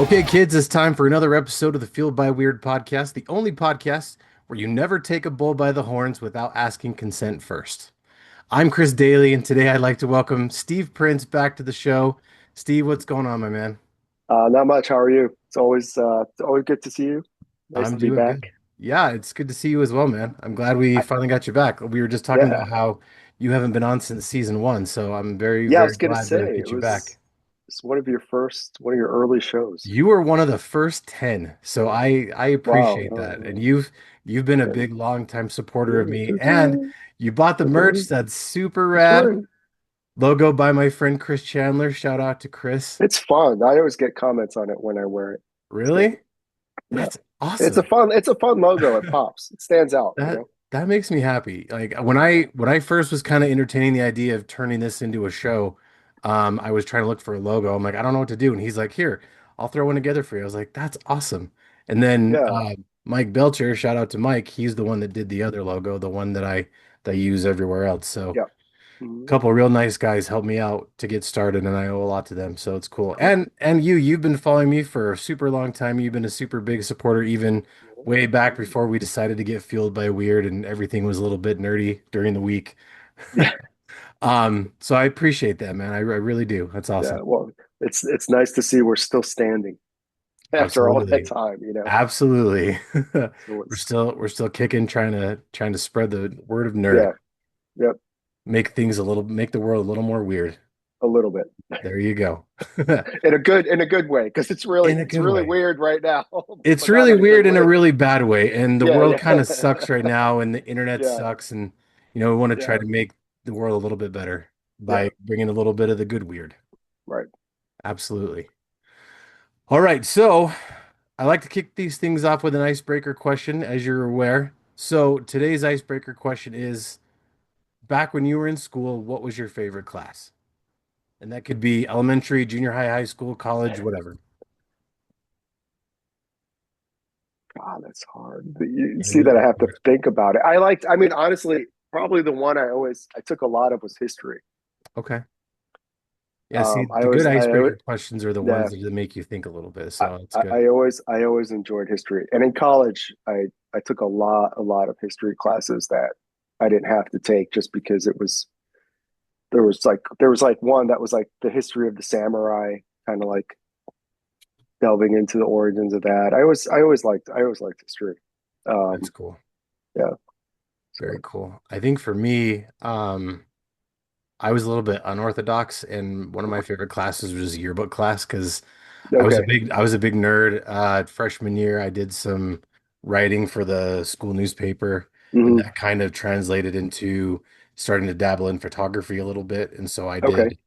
Okay, kids, it's time for another episode of the Fueled by Weird podcast, the only podcast where you never take a bull by the horns without asking consent first. I'm Chris Daly, and today I'd like to welcome Steve Prince back to the show. Steve, what's going on, my man? Not much. How are you? It's always good to see you. Nice I'm to be doing good. back. Yeah, it's good to see you as well, man. I'm glad we I, finally got you back. We were just talking yeah, about how you haven't been on since season one, so I'm very, yeah. I very was gonna glad to say get you back. it's one of your early shows. You were one of the first 10, so I Wow. appreciate that. And you've been a Okay. big long time supporter of Yeah, me. And you bought the that's merch. right. That's super That's rad. right. Logo by my friend Chris Chandler. Shout out to Chris. It's fun. I always get comments on it when I wear it. So Really? yeah, That's awesome. it's a fun logo. It pops. It stands out. That that makes me happy. Like when I first was kind of entertaining the idea of turning this into a show, I was trying to look for a logo. I'm like, I don't know what to do. And he's like, here, I'll throw one together for you. I was like, that's awesome. And then Yeah, Mike Belcher, shout out to Mike. He's the one that did the other logo, the one that I use everywhere else. So yeah. a Mhm. couple of real nice guys helped me out to get started, and I owe a lot to them. So it's cool. Cool. And you've been following me for a super long time. You've been a super big supporter, even way back before we decided to get fueled by weird and everything was a little bit nerdy during the week. Yeah, So I appreciate that, man. I really do. That's yeah. awesome. Well, it's nice to see we're still standing after all that Absolutely. time. Absolutely. So We're it's still kicking, trying to spread the word of nerd. yeah, yep. Make the world a little more weird. A little bit. There you go. In a good way because it's really In a it's good really way. weird right now, It's but not really in a good weird in a way. really bad way, and the Yeah, world kind yeah, of sucks right now, and the internet yeah, sucks, and we want to try yeah, to make the world a little bit better yeah. by bringing a little bit of the good weird. Right. Absolutely. All right, so I like to kick these things off with an icebreaker question, as you're aware. So today's icebreaker question is, back when you were in school, what was your favorite class? And that could be elementary, junior high, high school, college, whatever. God, that's hard. You It see is, that I of have to course. think about it. I mean, honestly, probably the one I took a lot of was history. Okay. Yeah, see, I the good always, I always, icebreaker questions are the yeah, ones that make you think a little bit, I, so it's I good. I always enjoyed history. And in college, I took a lot of history classes that I didn't have to take just because there was like one that was like the history of the samurai, kind of like delving into the origins of that. I always liked history. That's Um, cool. yeah. Very So cool. I think for me, I was a little bit unorthodox, and one of my favorite classes was yearbook class because okay. I was a big nerd. Freshman year, I did some writing for the school newspaper, and Hmm. that kind of translated into starting to dabble in photography a little bit. And so I Okay. did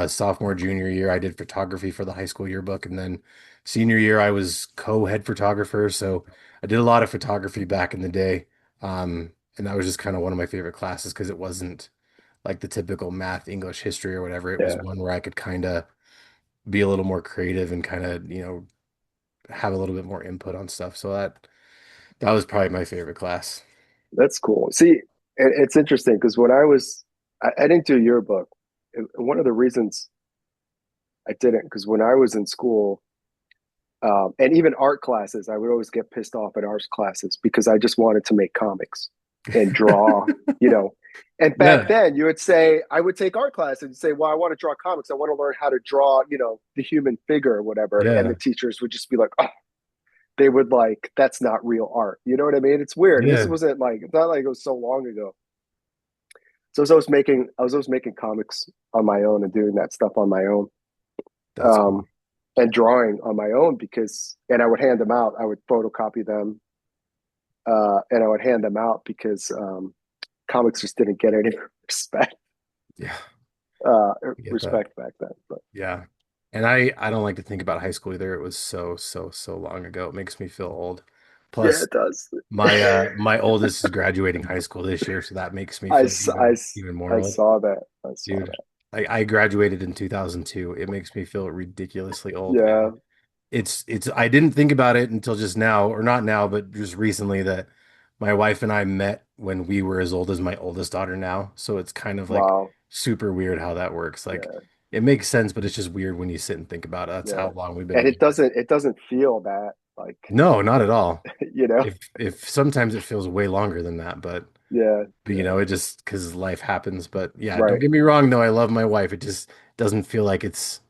sophomore, junior year, I did photography for the high school yearbook, and then senior year, I was co-head photographer. So I did a lot of photography back in the day. And that was just kind of one of my favorite classes because it wasn't like the typical math, English, history, or whatever. It was Yeah, one where I could kind of be a little more creative and kind of, have a little bit more input on stuff. So that was probably my favorite class. that's cool. See, it's interesting because I didn't do yearbook. And one of the reasons I didn't, because when I was in school, and even art classes, I would always get pissed off at art classes because I just wanted to make comics and draw, you know. And back Yeah. then, I would take art class and say, well, I want to draw comics. I want to learn how to draw, the human figure or whatever. And the Yeah. teachers would just be like, oh, they would like, that's not real art. You know what I mean? It's weird. And this Yeah. wasn't like, it's not like it was so long ago. So I was always making comics on my own and doing that stuff on my own. That's cool. Um, and drawing on my own and I would hand them out. I would photocopy them, and I would hand them out because comics just didn't get any respect, Yeah. uh, I get that. respect back then. But Yeah. And I don't like to think about high school either. It was so long ago. It makes me feel old. yeah, Plus, it does. my oldest is graduating high school this year, so that makes me feel even more I old. saw that. I saw Dude, that. I graduated in 2002. It makes me feel ridiculously old. Yeah. And it's I didn't think about it until just now, or not now, but just recently that my wife and I met when we were as old as my oldest daughter now. So it's kind of like Wow. super weird how that works. Like Yeah. it makes sense, but it's just weird when you sit and think about it. That's how Yeah. long we've been And together. it doesn't feel that like, No, not at all. you know. If sometimes it feels way longer than that, Yeah, but yeah. it just because life happens. But yeah, don't Right. get me wrong, though. I love my wife. It just doesn't feel like it's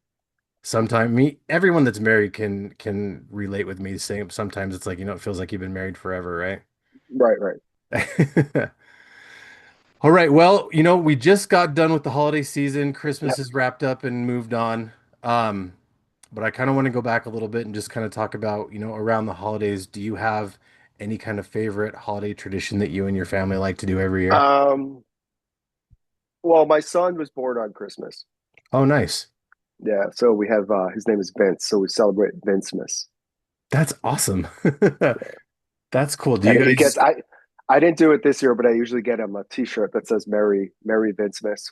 sometimes me. Everyone that's married can relate with me saying sometimes it's like, it feels like you've been married forever, right? Right, right. All right. Well, we just got done with the holiday season. Yeah. Christmas is wrapped up and moved on. Um, but I kind of want to go back a little bit and just kind of talk about, around the holidays, do you have any kind of favorite holiday tradition that you and your family like to do every year? Um, well, my son was born on Christmas. Oh, nice. Yeah, so we have his name is Vince, so we celebrate Vincemas. That's awesome. That's cool. Do And you he guys? gets I didn't do it this year, but I usually get him a t-shirt that says Merry Vincemas.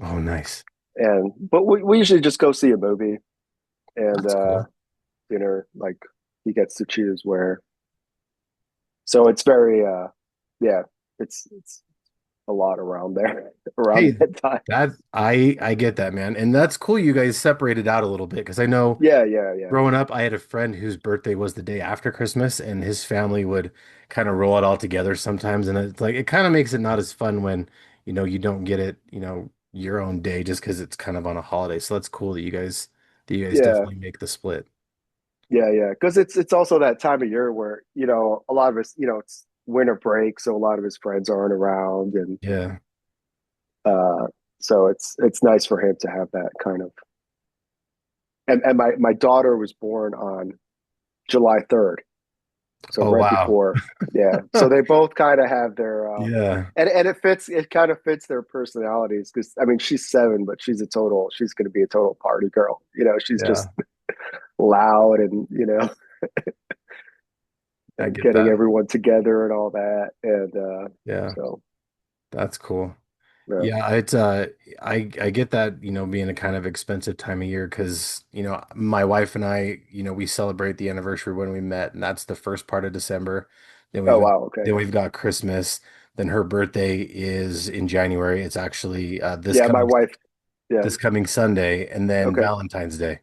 Oh, nice. And but we usually just go see a movie and That's cool. dinner, like he gets to choose where. So it's very yeah, it's a lot around there around Hey, that time. I get that, man. And that's cool you guys separated out a little bit because I know Yeah, yeah, yeah. growing up, I had a friend whose birthday was the day after Christmas, and his family would kind of roll it all together sometimes. And it's like it kind of makes it not as fun when, you don't get it, your own day just because it's kind of on a holiday. So that's cool that you guys Yeah. definitely make the split. Yeah, yeah. Because it's also that time of year where, a lot of us, it's winter break, so a lot of his friends aren't around and Yeah. uh so it's nice for him to have that kind of and my daughter was born on July 3rd. So Oh right wow. before, yeah. So they both kind of have their Yeah. and it kind of fits their personalities because I mean she's 7, but she's gonna be a total party girl. She's Yeah. just loud and I and get getting that. everyone together and all that. And Yeah. so That's cool. yeah. Yeah, I get that, being a kind of expensive time of year because, my wife and I, we celebrate the anniversary when we met, and that's the first part of December. Then Oh we've got wow, okay. then we've got Christmas. Then her birthday is in January. It's actually this Yeah, my coming wife. Yeah. this coming Sunday, and then Okay. Valentine's Day.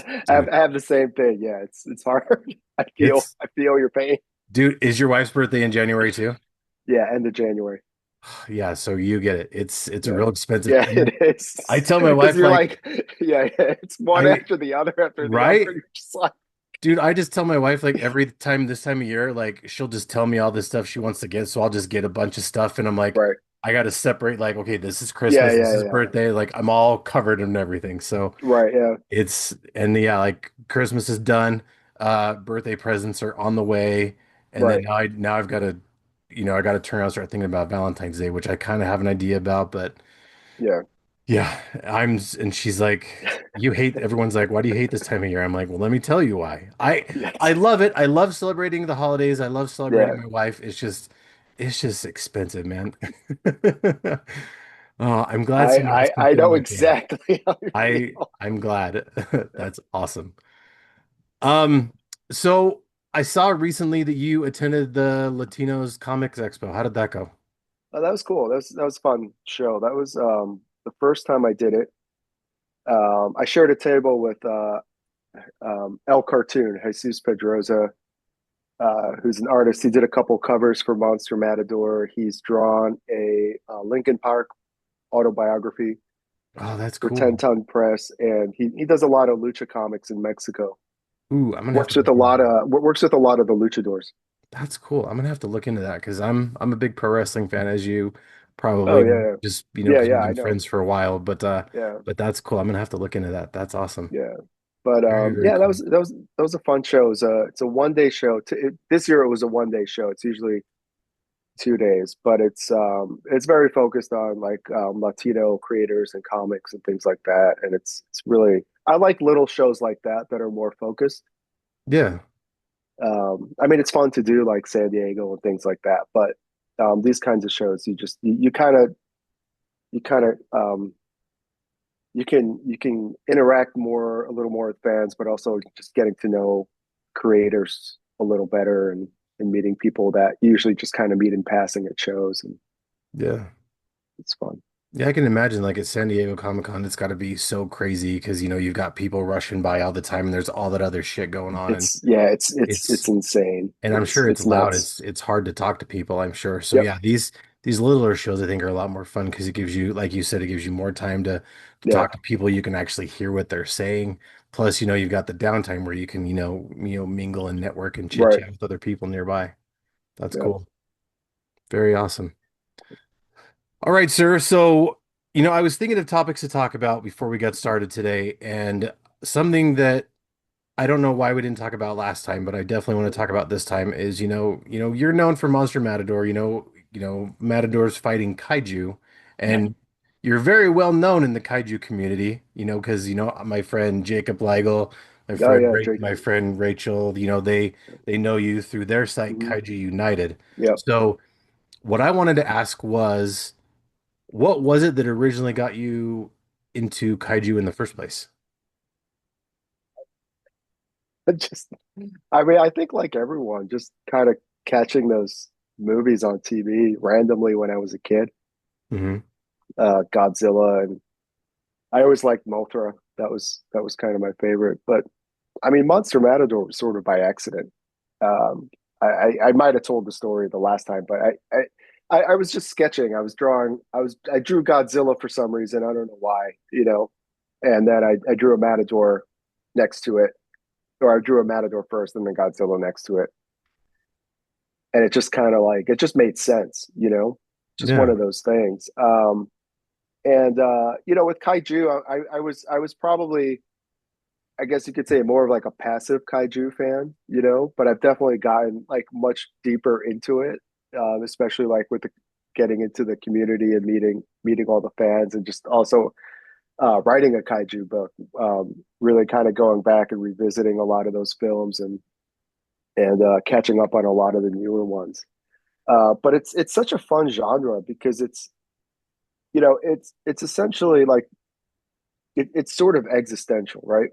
I Dude, have the same thing. Yeah, it's hard. it's I feel your pain. dude, is your wife's birthday in January too? Yeah, end of January. Yeah, so you get it. It's a Yeah. real expensive. Yeah, it I is. tell my Because wife you're like like, yeah, yeah, it's one I after the other after the other. right? You're just like, Dude, I just tell my wife like every time this time of year, like she'll just tell me all this stuff she wants to get. So I'll just get a bunch of stuff and I'm like, right. I got to separate like, okay, this is Yeah, Christmas, this yeah, is yeah. birthday. Like I'm all covered in everything. So Right, yeah, and yeah, like Christmas is done. Birthday presents are on the way. And then right. now I've got to, I got to turn around and start thinking about Valentine's Day, which I kind of have an idea about, but Yeah. yeah, and she's like, everyone's like, why do you hate this time of year? I'm like, well, let me tell you why. I Yes. love it. I love celebrating the holidays. I love celebrating Yeah. my wife. It's just expensive, man. I'm glad someone else can I feel know my pain. exactly how you I feel. I'm glad. That's awesome. Um, so I saw recently that you attended the Latinos Comics Expo. How did that go? Oh, that was cool. That was a fun show. That was the first time I did it. I shared a table with El Cartoon, Jesus Pedroza, who's an artist. He did a couple covers for Monster Matador. He's drawn a Linkin Park autobiography Oh, that's for 10 cool. Ton Press, and he does a lot of lucha comics in Mexico. Ooh, I'm gonna have to look into that. Works with a lot of the luchadors. That's cool. I'm gonna have to look into that because I'm a big pro wrestling fan, as you Oh probably yeah, just yeah, because yeah. we've I been know. friends for a while. Yeah, But that's cool. I'm gonna have to look into that. That's awesome. yeah. But Very, very yeah, cool. that was a fun show. It's a 1 day show. This year it was a 1 day show. It's usually 2 days, but it's very focused on like Latino creators and comics and things like that. And it's really I like little shows like that that are more focused. Yeah, I mean, it's fun to do like San Diego and things like that, but these kinds of shows, you kind of you can interact more a little more with fans, but also just getting to know creators a little better and meeting people that you usually just kind of meet in passing at shows, and yeah. it's fun. Yeah, I can imagine like at San Diego Comic-Con, it's got to be so crazy because you've got people rushing by all the time and there's all that other shit going on and It's yeah, it's it's insane. and I'm sure it's It's loud. nuts. It's hard to talk to people, I'm sure. So Yep. yeah, these littler shows I think are a lot more fun because it gives you, like you said, it gives you more time to Yeah. talk to people. You can actually hear what they're saying. Plus, you've got the downtime where you can, mingle and network and chit Right. chat with other people nearby. That's Yeah. cool. Very awesome. All right, sir. So, I was thinking of topics to talk about before we got started today, and something that I don't know why we didn't talk about last time, but I definitely want to talk about this time is, you're known for Monster Matador, Matador's fighting kaiju, and you're very well known in the kaiju community, because my friend Jacob Leigel, Oh yeah, Jake. My friend Rachel, they know you through their site Hmm. Kaiju United. Yep. So, what I wanted to ask was, what was it that originally got you into kaiju in the first place? Just, I mean, I think like everyone, just kind of catching those movies on TV randomly when I was a kid. Hmm. Godzilla, and I always liked Mothra. That was kind of my favorite. But I mean, Monster Matador was sort of by accident. I might have told the story the last time, but I was just sketching. I was drawing. I drew Godzilla for some reason. I don't know why, and then I drew a Matador next to it, or I drew a Matador first and then Godzilla next to it, and it just kind of like it just made sense, just one Yeah. of those things. And with kaiju, I was probably, I guess you could say, more of like a passive kaiju fan, but I've definitely gotten like much deeper into it, especially like with the getting into the community and meeting all the fans, and just also writing a kaiju book, really kind of going back and revisiting a lot of those films, and catching up on a lot of the newer ones. But it's such a fun genre because it's essentially like it's sort of existential, right?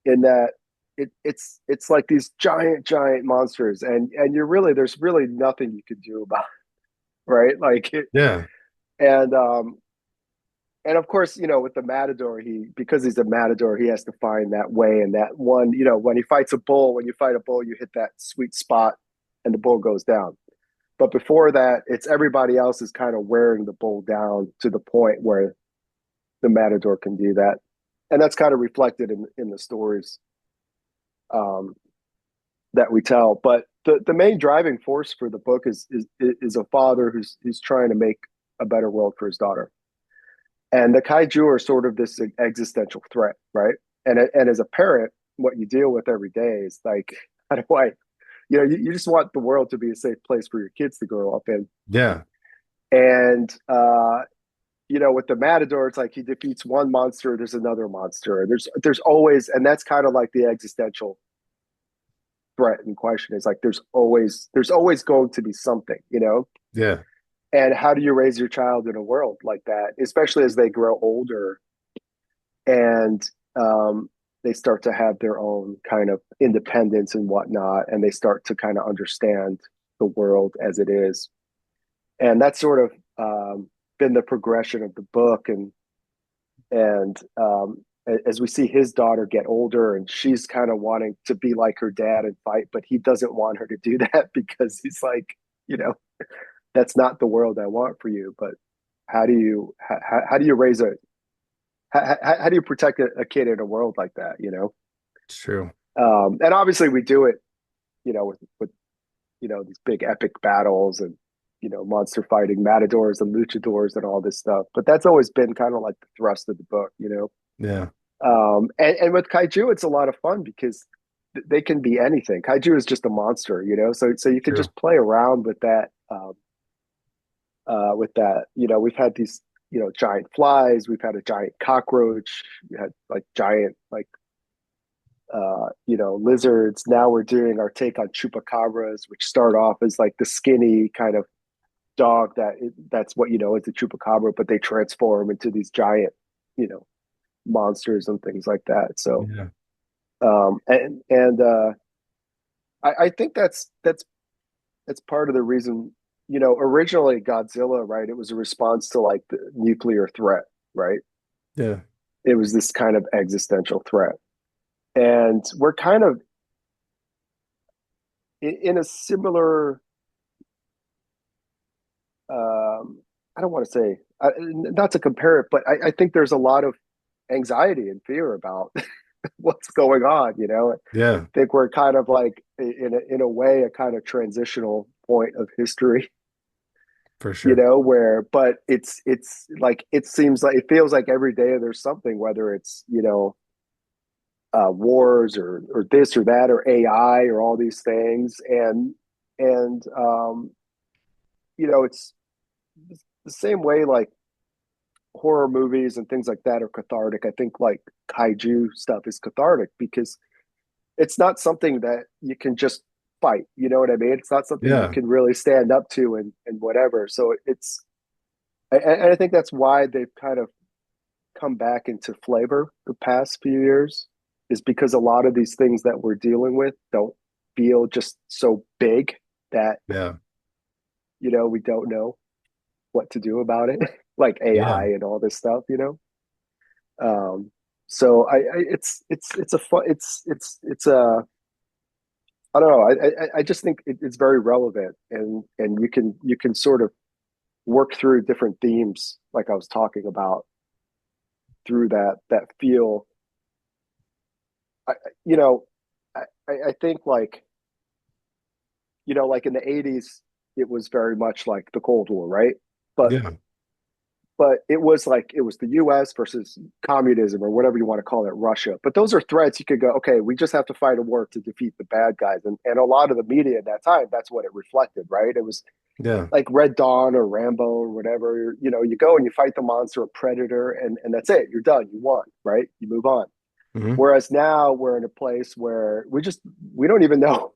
In that it's like these giant monsters, and there's really nothing you can do about it, right? Like Yeah. and and of course, with the Matador, because he's a Matador, he has to find that way, and that one, when he fights a bull, when you fight a bull, you hit that sweet spot and the bull goes down. But before that, it's everybody else is kind of wearing the bull down to the point where the Matador can do that. And that's kind of reflected in the stories, um, that we tell. But the main driving force for the book is a father who's trying to make a better world for his daughter. And the kaiju are sort of this existential threat, right? And as a parent, what you deal with every day is like, how do I, you just want the world to be a safe place for your kids to grow up in. Yeah. And with the Matador, it's like he defeats one monster, there's another monster. There's always, and that's kind of like the existential threat in question. Is like there's always going to be something. Yeah. And how do you raise your child in a world like that, especially as they grow older and they start to have their own kind of independence and whatnot, and they start to kind of understand the world as it is. And that's sort of been the progression of the book, and as we see his daughter get older, and she's kind of wanting to be like her dad and fight, but he doesn't want her to do that because he's like, you know, that's not the world I want for you. But how do you raise how do you protect a kid in a world like that? It's true. And obviously we do it, with these big epic battles, and monster fighting matadors and luchadors and all this stuff. But that's always been kind of like the thrust of the book. Yeah. And with kaiju, it's a lot of fun because they can be anything. Kaiju is just a monster. So you can True. just play around with that. With that, we've had these, giant flies. We've had a giant cockroach. We had like giant like lizards. Now we're doing our take on chupacabras, which start off as like the skinny kind of dog that's what it's a chupacabra, but they transform into these giant, you know, monsters and things like that. So Yeah. and I think that's part of the reason. originally Godzilla, right? It was a response to like the nuclear threat, right? Yeah. It was this kind of existential threat. And we're kind of in a similar, I don't want to say, not to compare it, but I think there's a lot of anxiety and fear about what's going on. I Yeah, think we're kind of like, in a way, a kind of transitional point of history, for sure. but it's like, it feels like every day there's something, whether it's, wars or this or that or AI or all these things. And it's the same way like horror movies and things like that are cathartic. I think like kaiju stuff is cathartic because it's not something that you can just fight. You know what I mean? It's not something you Yeah. can really stand up to and whatever. So and I think that's why they've kind of come back into flavor the past few years, is because a lot of these things that we're dealing with don't feel just so big that, Yeah. we don't know what to do about it, like AI Yeah. and all this stuff. So it's a fun, it's a, I don't know. I just think it's very relevant, and you can sort of work through different themes, like I was talking about, through that feel. I, you know, I think like, like in the '80s, it was very much like the Cold War, right? But Yeah. but it was the US versus communism, or whatever you want to call it, Russia. But those are threats you could go, okay, we just have to fight a war to defeat the bad guys. And a lot of the media at that time, that's what it reflected, right? It was Yeah. like Red Dawn or Rambo or whatever. You go and you fight the monster or predator, and that's it. You're done. You won, right? You move on. Hmm. Whereas now we're in a place where we don't even know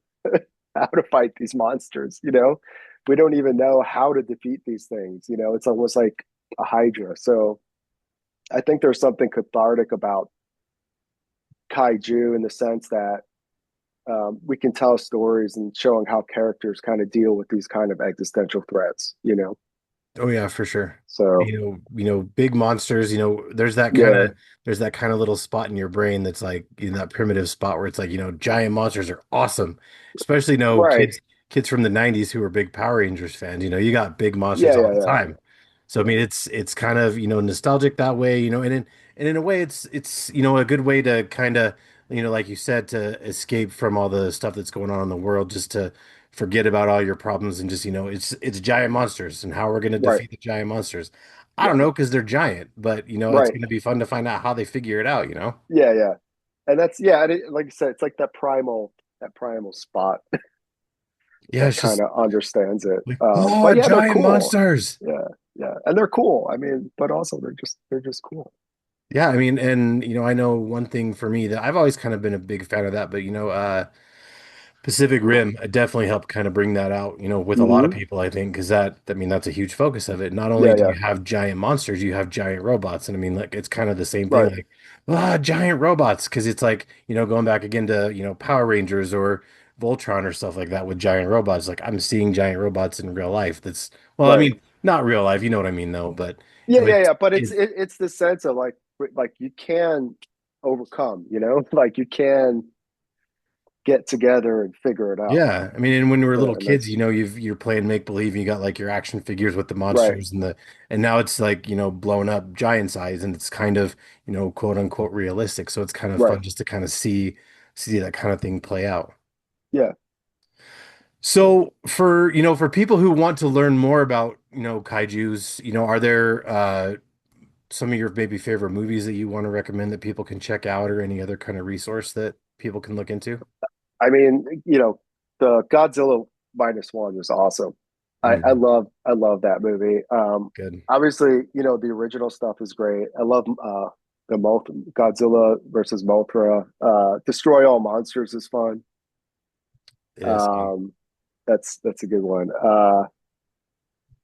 how to fight these monsters. We don't even know how to defeat these things. It's almost like a hydra. So I think there's something cathartic about kaiju, in the sense that, we can tell stories and showing how characters kind of deal with these kind of existential threats. Oh yeah, for sure. So Big monsters, yeah, there's that kind of little spot in your brain that's like in that primitive spot where it's like, giant monsters are awesome. Especially, right. kids from the 90s who are big Power Rangers fans, you got big monsters Yeah, all yeah, the yeah, time. So I yeah, mean it's kind of, nostalgic that way, and in a way it's a good way to kind of, like you said, to escape from all the stuff that's going on in the world, just to forget about all your problems and just, it's giant monsters and how we're going to right. defeat the giant monsters. I Yeah, don't know because they're giant, but it's right. going to be fun to find out how they figure it out. Yeah, yeah. And that's, yeah, like I said, it's like that primal spot Yeah, that it's just kind of understands it. like, But oh, yeah, they're giant cool. monsters. Yeah, yeah, and they're cool. I mean, but also they're just cool. Yeah, I mean, and I know one thing for me that I've always kind of been a big fan of that, but Pacific Rim definitely helped kind of bring that out, with a lot of Hmm. people, I think, because I mean, that's a huge focus of it. Not only Yeah, do yeah, you have giant monsters, you have giant robots. And I mean, like, it's kind of the same thing, right. like, giant robots, because it's like, going back again to, Power Rangers or Voltron or stuff like that with giant robots. Like, I'm seeing giant robots in real life. Well, I Right. mean, not real life, you know what I mean, though, but, Yeah, yeah, it's, yeah. But it's it's it's the sense of like you can overcome, like you can get together and figure it out. Yeah, I mean, and when we were little And kids, that's you're playing make believe, and you got like your action figures with the right, monsters and now it's like, blown up giant size, and it's kind of, quote unquote realistic. So it's kind of right. fun just to kind of see that kind of thing play out. Yeah. Yeah. So for people who want to learn more about, kaijus, are there some of your maybe favorite movies that you want to recommend that people can check out, or any other kind of resource that people can look into? I mean, the Godzilla -1 was awesome. Hmm. I love that movie. Good. Obviously, the original stuff is great. I love the Godzilla versus Mothra. Destroy All Monsters is fun. Yes. Um, that's a good one.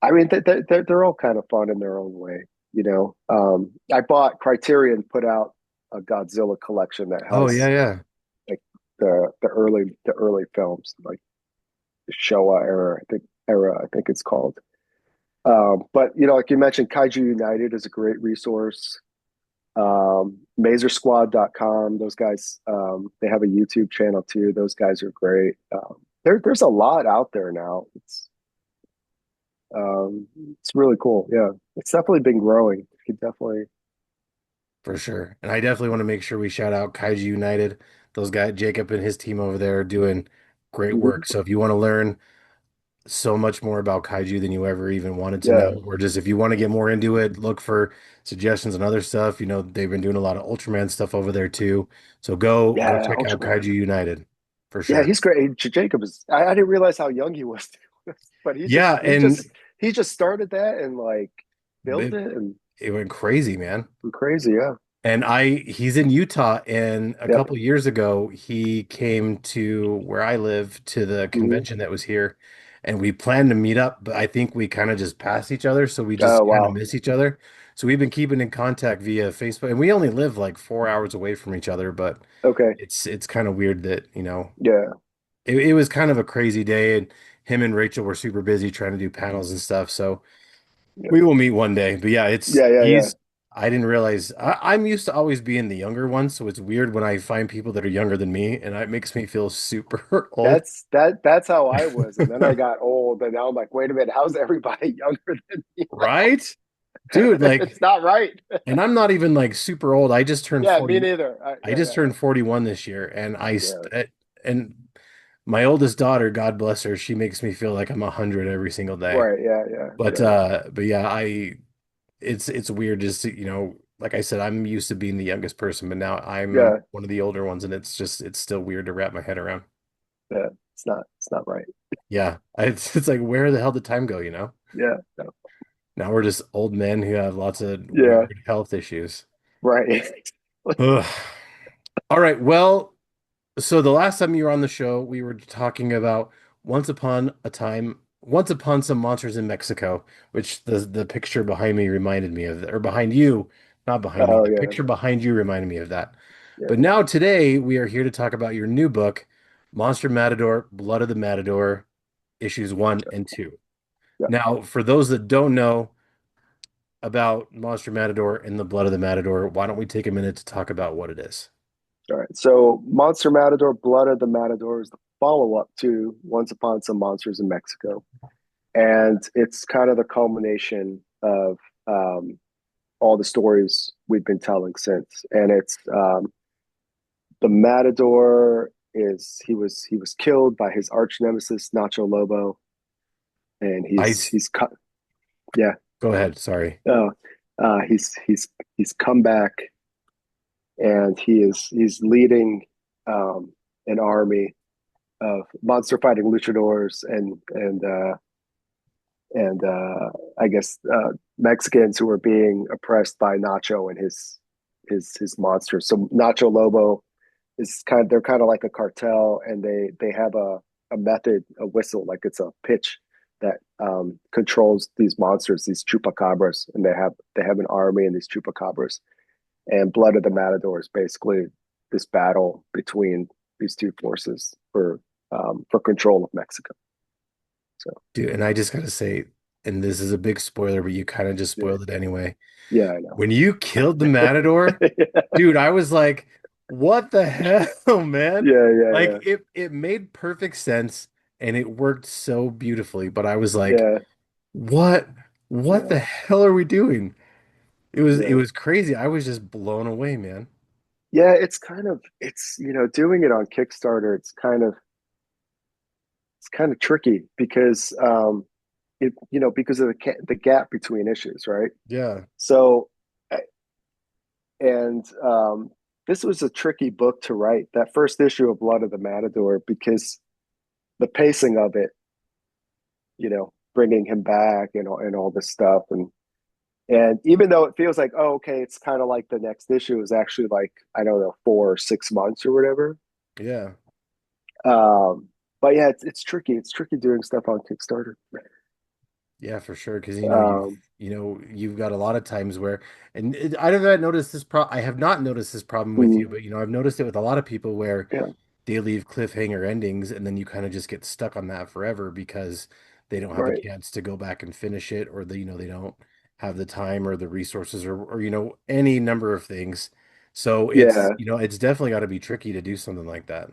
I mean, they're all kind of fun in their own way. I bought Criterion put out a Godzilla collection that Oh yeah, has yeah. like the early films, like the Showa era. I think era, I think it's called. But like you mentioned, Kaiju United is a great resource. Mazorsquad.com, those guys, they have a YouTube channel too. Those guys are great. There's a lot out there now. It's really cool. Yeah, it's definitely been growing. You could definitely. For sure. And I definitely want to make sure we shout out Kaiju United. Those guys, Jacob and his team over there are doing great Mhm. work. So if you want to learn so much more about Kaiju than you ever even wanted to Yeah, know, or just if you want to get more into it, look for suggestions and other stuff. They've been doing a lot of Ultraman stuff over there too. So go yeah, check out Ultraman. Kaiju United for Yeah, sure. he's great. Jacob is. I didn't realize how young he was, but he just Yeah, he just and he just started that and like built it, it and it went crazy, man. crazy. Yeah. And he's in Utah, and a Yep. couple years ago, he came to where I live to the Hmm. convention that was here, and we planned to meet up, but I think we kind of just passed each other, so we Oh just kind of wow. miss each other. So we've been keeping in contact via Facebook, and we only live like 4 hours away from each other, but Okay. it's kind of weird that, Yeah. it was kind of a crazy day, and him and Rachel were super busy trying to do panels and stuff, so. Yeah. We will meet one day, but yeah, Yeah. Yeah. Yeah. I didn't realize I'm used to always being the younger one, so it's weird when I find people that are younger than me, and it makes me feel super old. That's how I was, and then I got old, and now I'm like, wait a minute, how's everybody younger than me now? Right? Dude, It's not right. and I'm not even like super old. Yeah, me neither. I Yeah, just yeah, turned 41 this year, and yeah, and my oldest daughter, God bless her, she makes me feel like I'm 100 every single day. right. Yeah, yeah, yeah, But yeah, it's weird just to, like I said, I'm used to being the youngest person, but now I'm yeah, one of the older ones, and it's still weird to wrap my head around. yeah. It's not right. Yeah, it's like where the hell did time go, you know? Yeah, no, Now we're just old men who have lots of yeah, weird health issues. right. Ugh. All right, well, so the last time you were on the show, we were talking about once upon some monsters in Mexico, which the picture behind me reminded me of, or behind you, not behind me, Oh the yeah, picture behind you reminded me of that. yeah, But now today we are here to talk about your new book, Monster Matador, Blood of the Matador, issues one and two. yeah. Now, for those that don't know about Monster Matador and the Blood of the Matador, why don't we take a minute to talk about what it is? All right. So, Monster Matador, Blood of the Matador is the follow-up to Once Upon Some Monsters in Mexico, and it's kind of the culmination of all the stories we've been telling since. And it's the Matador is he was killed by his arch nemesis Nacho Lobo, and I he's cut. Yeah. Go ahead, sorry. Uh, he's come back, and he's leading an army of monster fighting luchadors and I guess Mexicans who are being oppressed by Nacho and his monsters. So Nacho Lobo is they're kind of like a cartel, and they have a method, a whistle, like it's a pitch that controls these monsters, these chupacabras, and they have an army and these chupacabras. And Blood of the Matador is basically this battle between these two forces for control of Mexico. So Dude, and I just gotta say, and this is a big spoiler, but you kind of just yeah, spoiled it anyway. yeah, I know. When you killed the Matador, dude, I was like, what the hell, man? Yeah, yeah, Like yeah, it made perfect sense and it worked so beautifully, but I was like, yeah, what what yeah, the hell are we doing? It yeah. was crazy. I was just blown away, man. Yeah, it's doing it on Kickstarter. It's kind of tricky because because of the gap between issues, right? Yeah. So and this was a tricky book to write. That first issue of Blood of the Matador, because the pacing of it, bringing him back and all this stuff, and even though it feels like, oh, okay, it's kind of like the next issue is actually like, I don't know, 4 or 6 months or whatever. Yeah. Um, but yeah, it's tricky. It's tricky doing stuff on Kickstarter. Yeah, for sure. Because Um, you've got a lot of times where, and I have not noticed this I have not noticed this problem with you, mm, but I've noticed it with a lot of people where yeah, they leave cliffhanger endings, and then you kind of just get stuck on that forever because they don't have a Right. chance to go back and finish it, or they don't have the time or the resources, or any number of things. So it's Yeah. it's definitely got to be tricky to do something like that.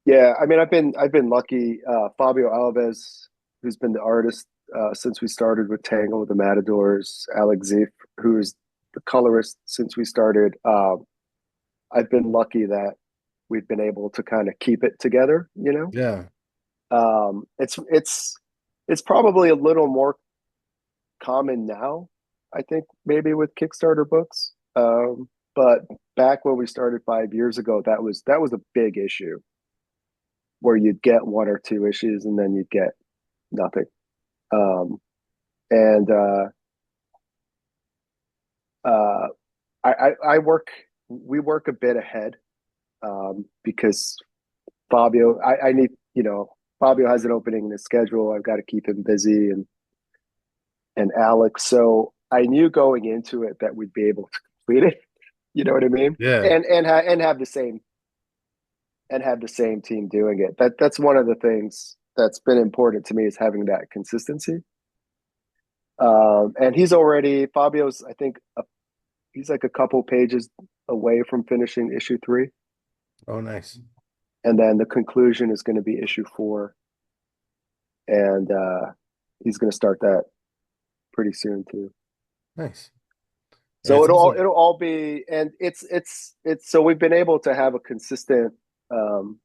Yeah. I mean, I've been lucky. Fabio Alves, who's been the artist since we started with Tangle with the Matadors, Alex Ziff, who's the colorist since we started. I've been lucky that we've been able to kind of keep it together, you know. Yeah. It's probably a little more common now, I think, maybe with Kickstarter books. But back when we started 5 years ago, that was a big issue where you'd get one or two issues and then you'd get nothing. Um, and uh, I work we work a bit ahead because I need Fabio has an opening in his schedule. I've got to keep him busy and Alex. So I knew going into it that we'd be able to complete it. You know what I mean? Yeah. And have the same team doing it. That's one of the things that's been important to me is having that consistency. And he's already Fabio's. I think he's like a couple pages away from finishing issue 3, Oh, nice. and then the conclusion is going to be issue 4, and he's going to start that pretty soon too. Nice. Yeah, it So sounds like it'll all be, and it's so we've been able to have a consistent, um,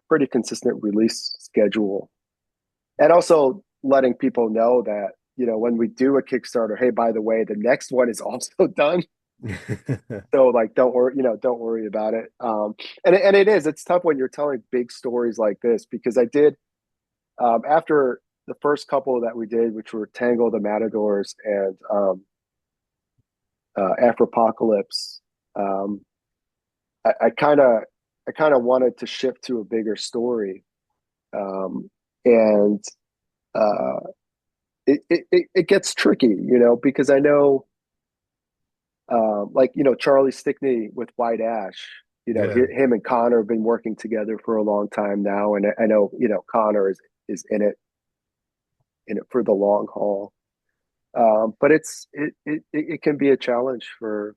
pretty consistent release schedule, and also letting people know that when we do a Kickstarter, hey, by the way, the next one is also done. So like, don't worry about it. And it's tough when you're telling big stories like this because I did after the first couple that we did, which were Tangle the Matadors and Afropocalypse. Um, I kind of wanted to shift to a bigger story, and uh, it gets tricky, because I know, like Charlie Stickney with White Ash. yeah, Him and Connor have been working together for a long time now, and I know Connor is in it for the long haul. But it can be a challenge for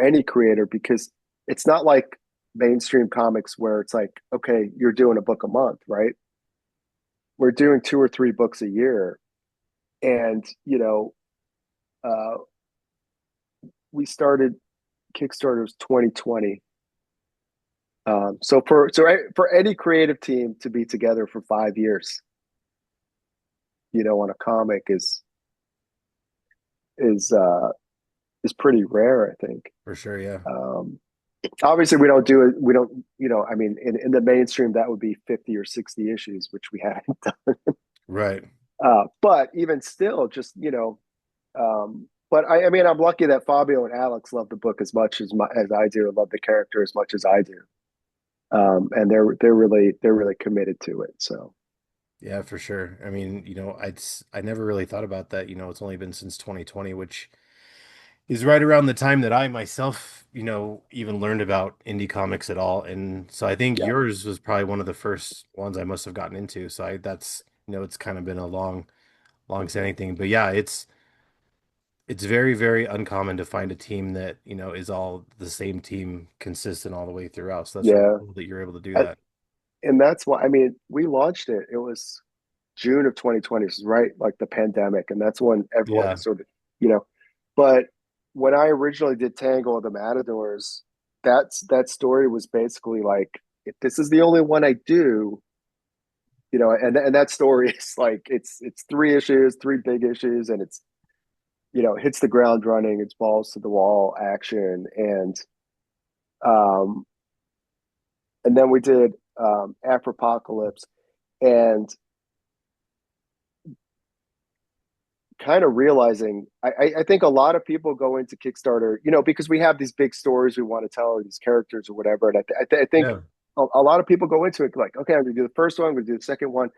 any creator because it's not like mainstream comics where it's like, okay, you're doing a book a month, right? We're doing 2 or 3 books a year, and uh, we started Kickstarter's 2020. So for any creative team to be together for 5 years, on a comic is uh, is pretty rare, I think. for sure. Yeah. Um, Obviously, we don't do it. We don't, I mean, in the mainstream, that would be 50 or 60 issues, which we haven't done. Right. But even still, just, but I mean, I'm lucky that Fabio and Alex love the book as much as I do, and love the character as much as I do. And they're really committed to it. So Yeah, for sure. I mean, I never really thought about that. It's only been since 2020, which is right around the time that I myself, even learned about indie comics at all. And so I think yeah, yours was probably one of the first ones I must have gotten into. So that's, it's kind of been a long standing thing. But yeah, it's very, very uncommon to find a team that, is all the same team consistent all the way throughout. So that's really yeah. cool that you're able to do I, that. and that's why, I mean, we launched it. It was June of 2020, this is right like the pandemic, and that's when everyone Yeah. was sort of, you know. But when I originally did Tango of the Matadors, that story was basically like, if this is the only one I do, and that story is like it's 3 issues, 3 big issues, and it's hits the ground running, it's balls to the wall action, um and then we did Afropocalypse, and kind of realizing I think a lot of people go into Kickstarter, because we have these big stories we want to tell or these characters or whatever. And I think Yeah. a lot of people go into it like, okay, I'm going to do the first one, I'm going to do the second one.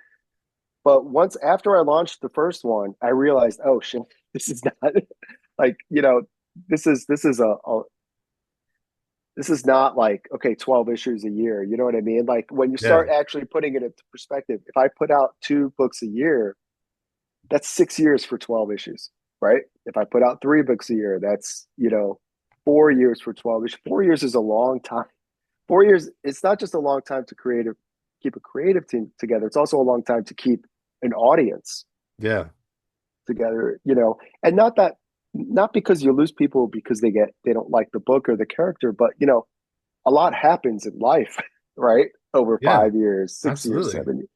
But once after I launched the first one, I realized, oh shit, this is not like, this is this is not like, okay, 12 issues a year. You know what I mean? Like when you Yeah. start actually putting it into perspective, if I put out 2 books a year, that's 6 years for 12 issues, right? If I put out 3 books a year, that's, 4 years for 12 issues. 4 years is a long time. 4 years, it's not just a long time to keep a creative team together. It's also a long time to keep an audience Yeah. together, and not because you lose people because they don't like the book or the character, but a lot happens in life, right? Over Yeah. 5 years, 6 years, Absolutely. 7 years.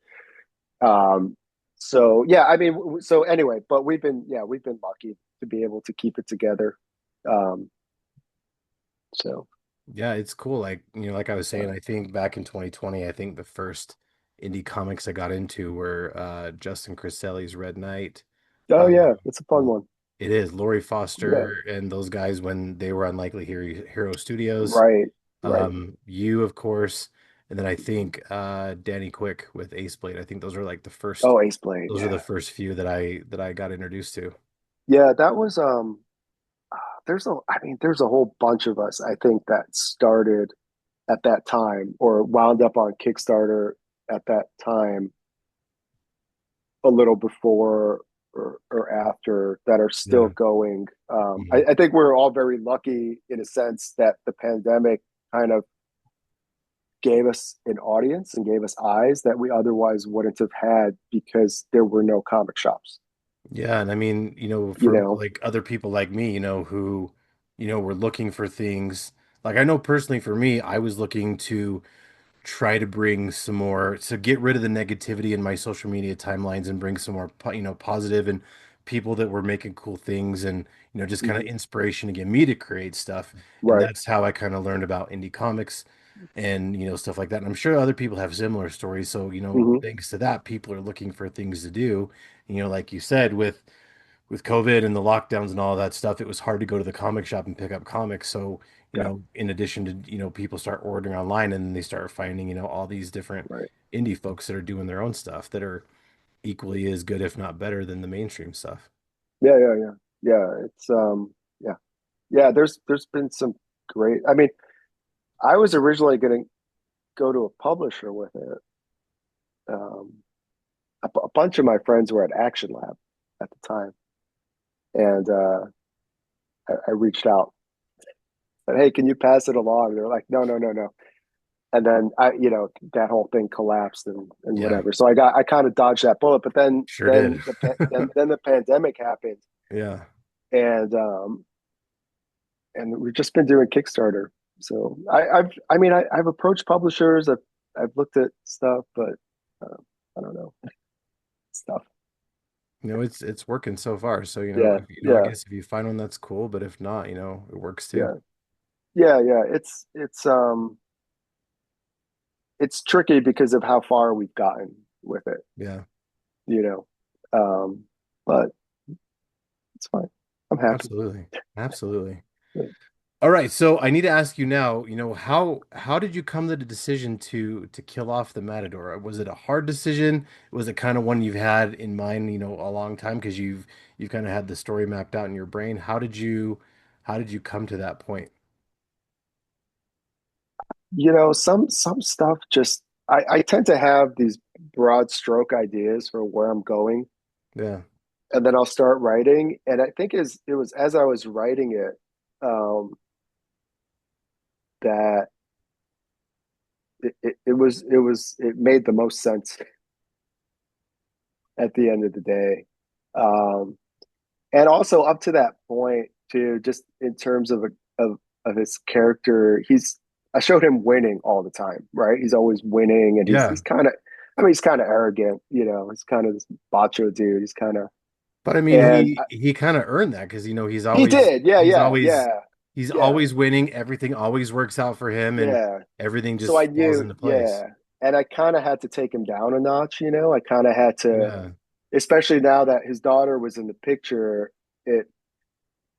Um, so yeah, I mean, so anyway, but we've been lucky to be able to keep it together. Um, so Yeah, it's cool. Like, like I was saying, uh, I think back in 2020, I think the first indie comics I got into were Justin Criselli's Red Knight. oh Uh, yeah, it's a fun one. it is Laurie Yeah, Foster and those guys when they were on Likely Hero Studios. right, right. You, of course, and then I think Danny Quick with Ace Blade. I think those are like Oh, Ace Blade, those are yeah, the first few that I got introduced to. yeah. That was there's a whole bunch of us, I think, that started at that time or wound up on Kickstarter at that time, a little before or after, that are still Yeah. going. Mhm. I think we're all very lucky in a sense that the pandemic kind of gave us an audience and gave us eyes that we otherwise wouldn't have had because there were no comic shops. Yeah, and I mean, You for know, like other people like me, who, were looking for things. Like I know personally for me, I was looking to try to bring some more, to get rid of the negativity in my social media timelines and bring some more, positive and people that were making cool things and, just kind of mhm, inspiration to get me to create stuff. And right? that's how I kind of learned about indie comics and, stuff like that. And I'm sure other people have similar stories. So, Hmm. thanks to that, people are looking for things to do. Like you said, with COVID and the lockdowns and all that stuff, it was hard to go to the comic shop and pick up comics. So, Yeah, in addition to, people start ordering online and then they start finding, all these different right. indie folks that are doing their own stuff that are equally as good, if not better, than the mainstream stuff. Yeah, yeah, yeah, yeah. It's yeah, yeah. There's been some great. I mean, I was originally going to go to a publisher with it. Um, a bunch of my friends were at Action Lab at the time, and I reached out, said, "Hey, can you pass it along?" They're like, "No, no, no, no." And then that whole thing collapsed and Yeah, whatever. So I kind of dodged that bullet. But then sure did. then then the pandemic happened, Yeah, and we've just been doing Kickstarter. So I've approached publishers. I've looked at stuff, but uh, I don't know stuff. it's working so far. So, Yeah, I yeah, guess if you find one that's cool, but if not, it works too. yeah, yeah, yeah. It's tricky because of how far we've gotten with it, Yeah, you know. But it's fine. I'm happy. absolutely. Absolutely. All right, so I need to ask you now, how did you come to the decision to kill off the Matador? Was it a hard decision? Was it kind of one you've had in mind, a long time because you've kind of had the story mapped out in your brain? How did you come to that point? Some stuff just I tend to have these broad stroke ideas for where I'm going, Yeah. and then I'll start writing. And I think it was as I was writing it, that it made the most sense at the end of the day. Um, and also up to that point too, just in terms of his character, I showed him winning all the time, right? He's always winning, and he's Yeah. he's kind of, I mean, he's kind of arrogant, he's kind of this macho dude. He's kind of, But I mean, and he kind of earned that because he's he always did, yeah, he's yeah, always yeah, he's yeah, always winning. Everything always works out for him and yeah. everything So I just falls knew, into place. yeah, and I kind of had to take him down a notch. I kind of had to, Yeah. especially now that his daughter was in the picture. It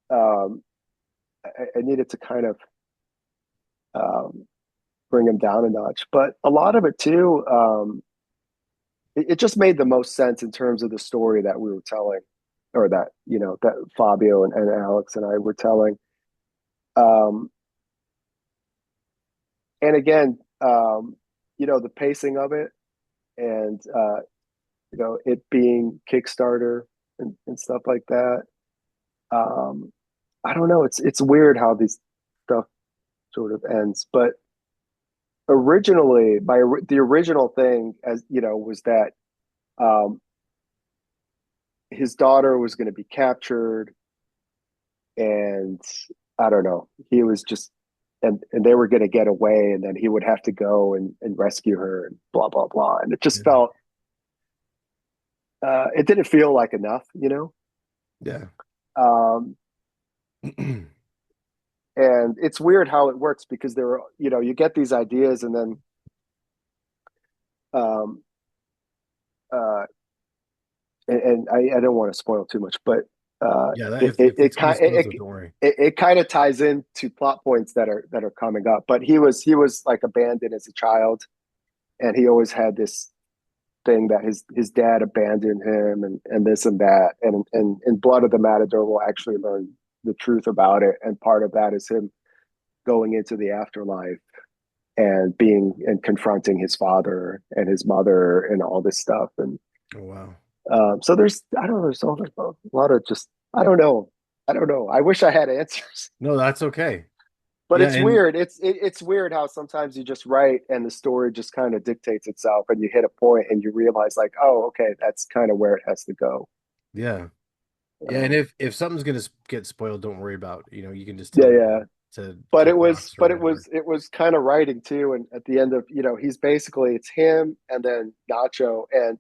um, I needed to kind of um, bring him down a notch. But a lot of it too, it just made the most sense in terms of the story that we were telling, or that that Fabio and Alex and I were telling. Um, and again, the pacing of it, and it being Kickstarter and stuff like that. Um, I don't know. It's weird how these stuff sort of ends, but originally, the original thing, as you know, was that um, his daughter was going to be captured, and I don't know. He was just, and they were going to get away, and then he would have to go and rescue her, and blah blah blah. And it just Yeah. felt, it didn't feel like enough. Yeah. Um, and it's weird how it works because you get these ideas, and then um, uh, and I don't want to spoil too much, but Yeah, that it if it if it it's gonna be kind spoiled, don't worry. it kind of ties into plot points that are coming up. But he was like abandoned as a child, and he always had this thing that his dad abandoned him, and this and that, and in Blood of the Matador, we'll actually learn the truth about it, and part of that is him going into the afterlife and being and confronting his father and his mother and all this stuff. And Oh wow. so I don't know, there's a lot of just, I don't know. I wish I had answers, No, that's okay. but Yeah, it's and weird. It's weird how sometimes you just write and the story just kind of dictates itself, and you hit a point and you realize like, oh, okay, that's kind of where it has to go. yeah. Yeah, and Um, if something's gonna get spoiled, don't worry about, you can just yeah, tell me yeah. to But it was, pass or but it whatever. was, it was kind of writing too. And at the end of, he's basically, it's him and then Nacho, and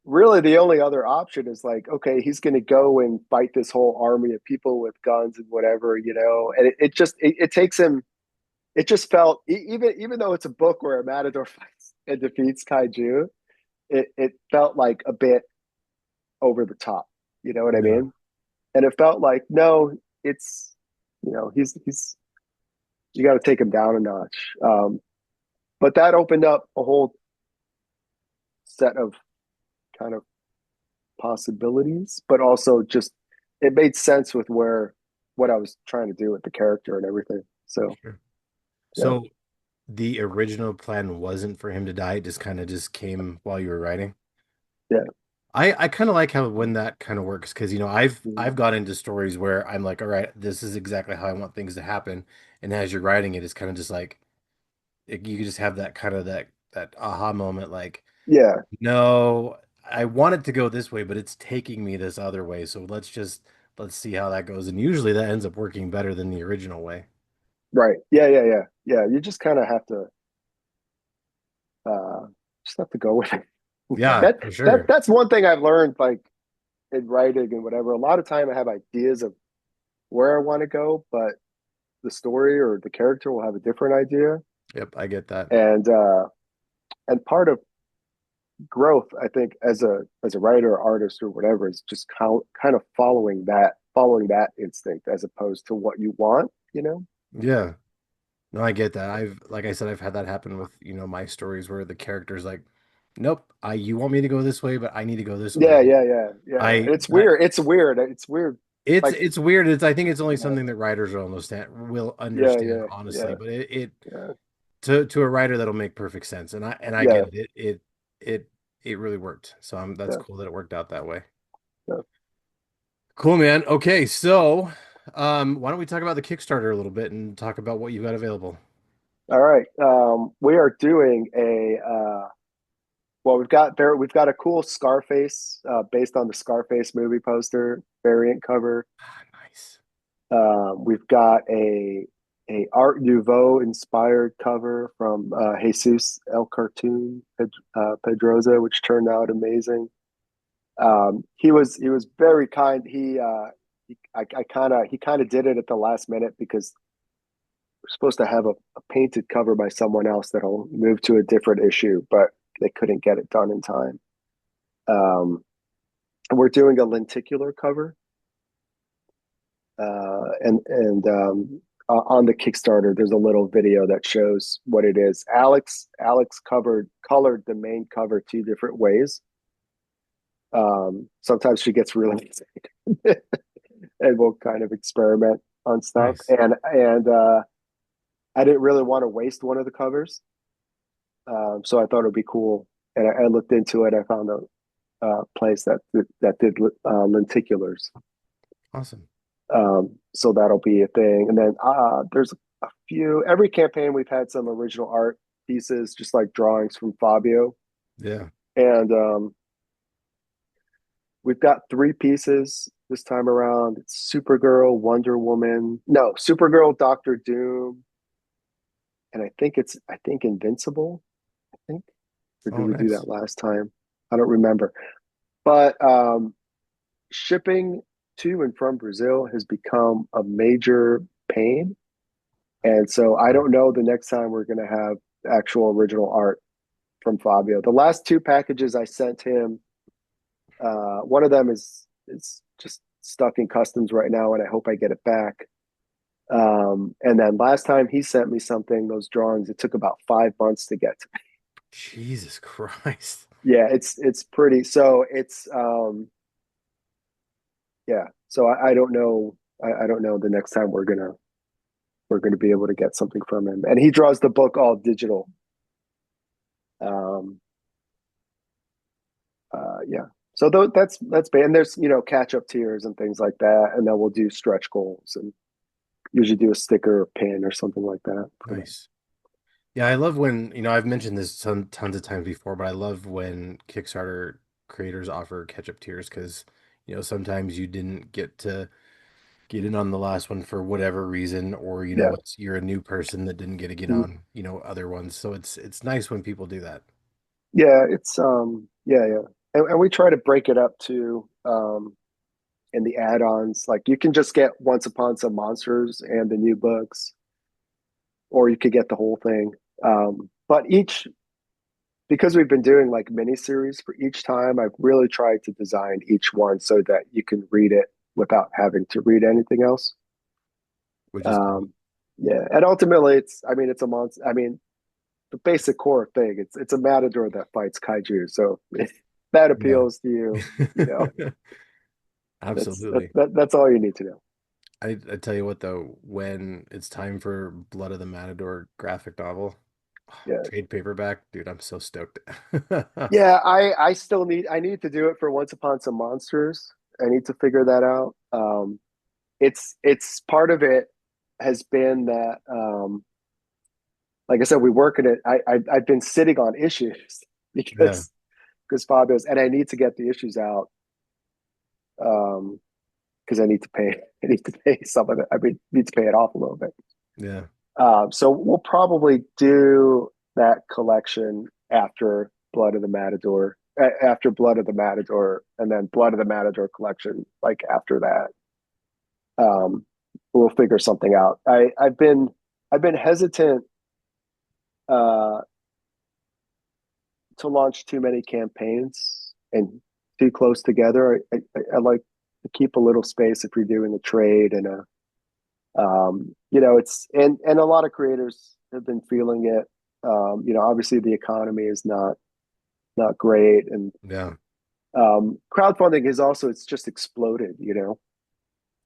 really the only other option is like, okay, he's going to go and fight this whole army of people with guns and whatever. And it takes him. It just felt, even though it's a book where a matador fights and defeats kaiju, it felt like a bit over the top. You know what I Yeah. mean? And it felt like, no, it's, he's you got to take him down a notch. But that opened up a whole set of kind of possibilities, but also just it made sense with what I was trying to do with the character and everything. So Sure. yeah, So the original plan wasn't for him to die, it just kind of just came while you were writing. yeah, I kind of like how when that kind of works because I've mm, got into stories where I'm like, all right, this is exactly how I want things to happen, and as you're writing it, it's kind of just like you just have that kind of that aha moment, like, yeah, no, I want it to go this way, but it's taking me this other way, so let's see how that goes, and usually that ends up working better than the original way. right, yeah, yeah, yeah, yeah. You just kind of have to uh, just have to go with it. Yeah, that for that sure. that's one thing I've learned, like in writing and whatever. A lot of time I have ideas of where I want to go, but the story or the character will have a different idea, Yep, I get that. and part of growth, I think, as a writer or artist or whatever, is just kind of following that instinct as opposed to what you want. Yeah. No, I get that. Like I said, I've had that happen with, my stories where the character's like, nope, you want me to go this way, but I need to go this way. Yeah, yeah, yeah, yeah. I, It's I weird. It's weird. It's weird. Like, it's weird. I think it's only yeah, something that writers will understand, yeah, yeah, honestly. yeah, But it yeah, to a writer that'll make perfect sense. And I yeah, get it. It really worked. So that's yeah, cool that it worked out that way. yeah. Cool, man. Okay, so why don't we talk about the Kickstarter a little bit and talk about what you've got available? All right. We are doing well, we've got a cool Scarface, based on the Scarface movie poster variant cover. Ah, nice. We've got a Art Nouveau inspired cover from Jesus El Cartoon Pedroza, which turned out amazing. He was very kind. He kind of did it at the last minute because we're supposed to have a painted cover by someone else that'll move to a different issue, but they couldn't get it done in time. We're doing a lenticular cover, and on the Kickstarter, there's a little video that shows what it is. Alex colored the main cover two different ways. Sometimes she gets really and we'll kind of experiment on stuff. Nice. And I didn't really want to waste one of the covers, so I thought it'd be cool. And I looked into it. I found a place that did lenticulars. Awesome. So that'll be a thing. And then there's a few. Every campaign we've had some original art pieces, just like drawings from Fabio, Yeah. and we've got three pieces this time around. It's Supergirl, Wonder Woman, no, Supergirl, Doctor Doom, and I think Invincible. I think, or did Oh, we do nice. that last time? I don't remember. But shipping to and from Brazil has become a major pain. And so I don't know the next time we're going to have actual original art from Fabio. The last two packages I sent him, one of them is just stuck in customs right now, and I hope I get it back. And then last time he sent me something, those drawings, it took about 5 months to get to me. Jesus Christ. Yeah, it's pretty. So it's yeah. So I don't know. I don't know the next time we're gonna be able to get something from him. And he draws the book all digital. Um, yeah. So that's bad. And there's catch up tiers and things like that, and then we'll do stretch goals and usually do a sticker or pin or something like that for them. Nice. Yeah, I love when, I've mentioned this tons of times before, but I love when Kickstarter creators offer catch-up tiers because, sometimes you didn't get to get in on the last one for whatever reason, or, Yeah. you're a new person that didn't get to get Mhm. on, other ones. So it's nice when people do that. Yeah, it's yeah. And we try to break it up too in the add-ons. Like you can just get Once Upon Some Monsters and the new books, or you could get the whole thing. But each because we've been doing like mini series for each time, I've really tried to design each one so that you can read it without having to read anything else. Which is cool. Um, yeah, and ultimately, it's a monster. I mean, the basic core thing. It's a matador that fights kaiju. So if that Yeah. appeals to you, Absolutely. that's all you need to know. I tell you what though, when it's time for Blood of the Matador graphic novel, Yeah, trade paperback, dude, I'm so stoked. yeah. I need to do it for Once Upon Some Monsters. I need to figure that out. It's part of it has been that like I said, we work in it. I've been sitting on issues Yeah, because Fabio's, and I need to get the issues out um because I need to pay I need to pay some of it. I mean, need to pay it off a little bit. yeah, So we'll probably do that collection after Blood of the Matador, after Blood of the Matador, and then Blood of the Matador collection like after that. Um, we'll figure something out. I've been hesitant uh, to launch too many campaigns and too close together. I like to keep a little space if you're doing a trade and it's and a lot of creators have been feeling it. Obviously the economy is not great, and yeah, crowdfunding is also it's just exploded.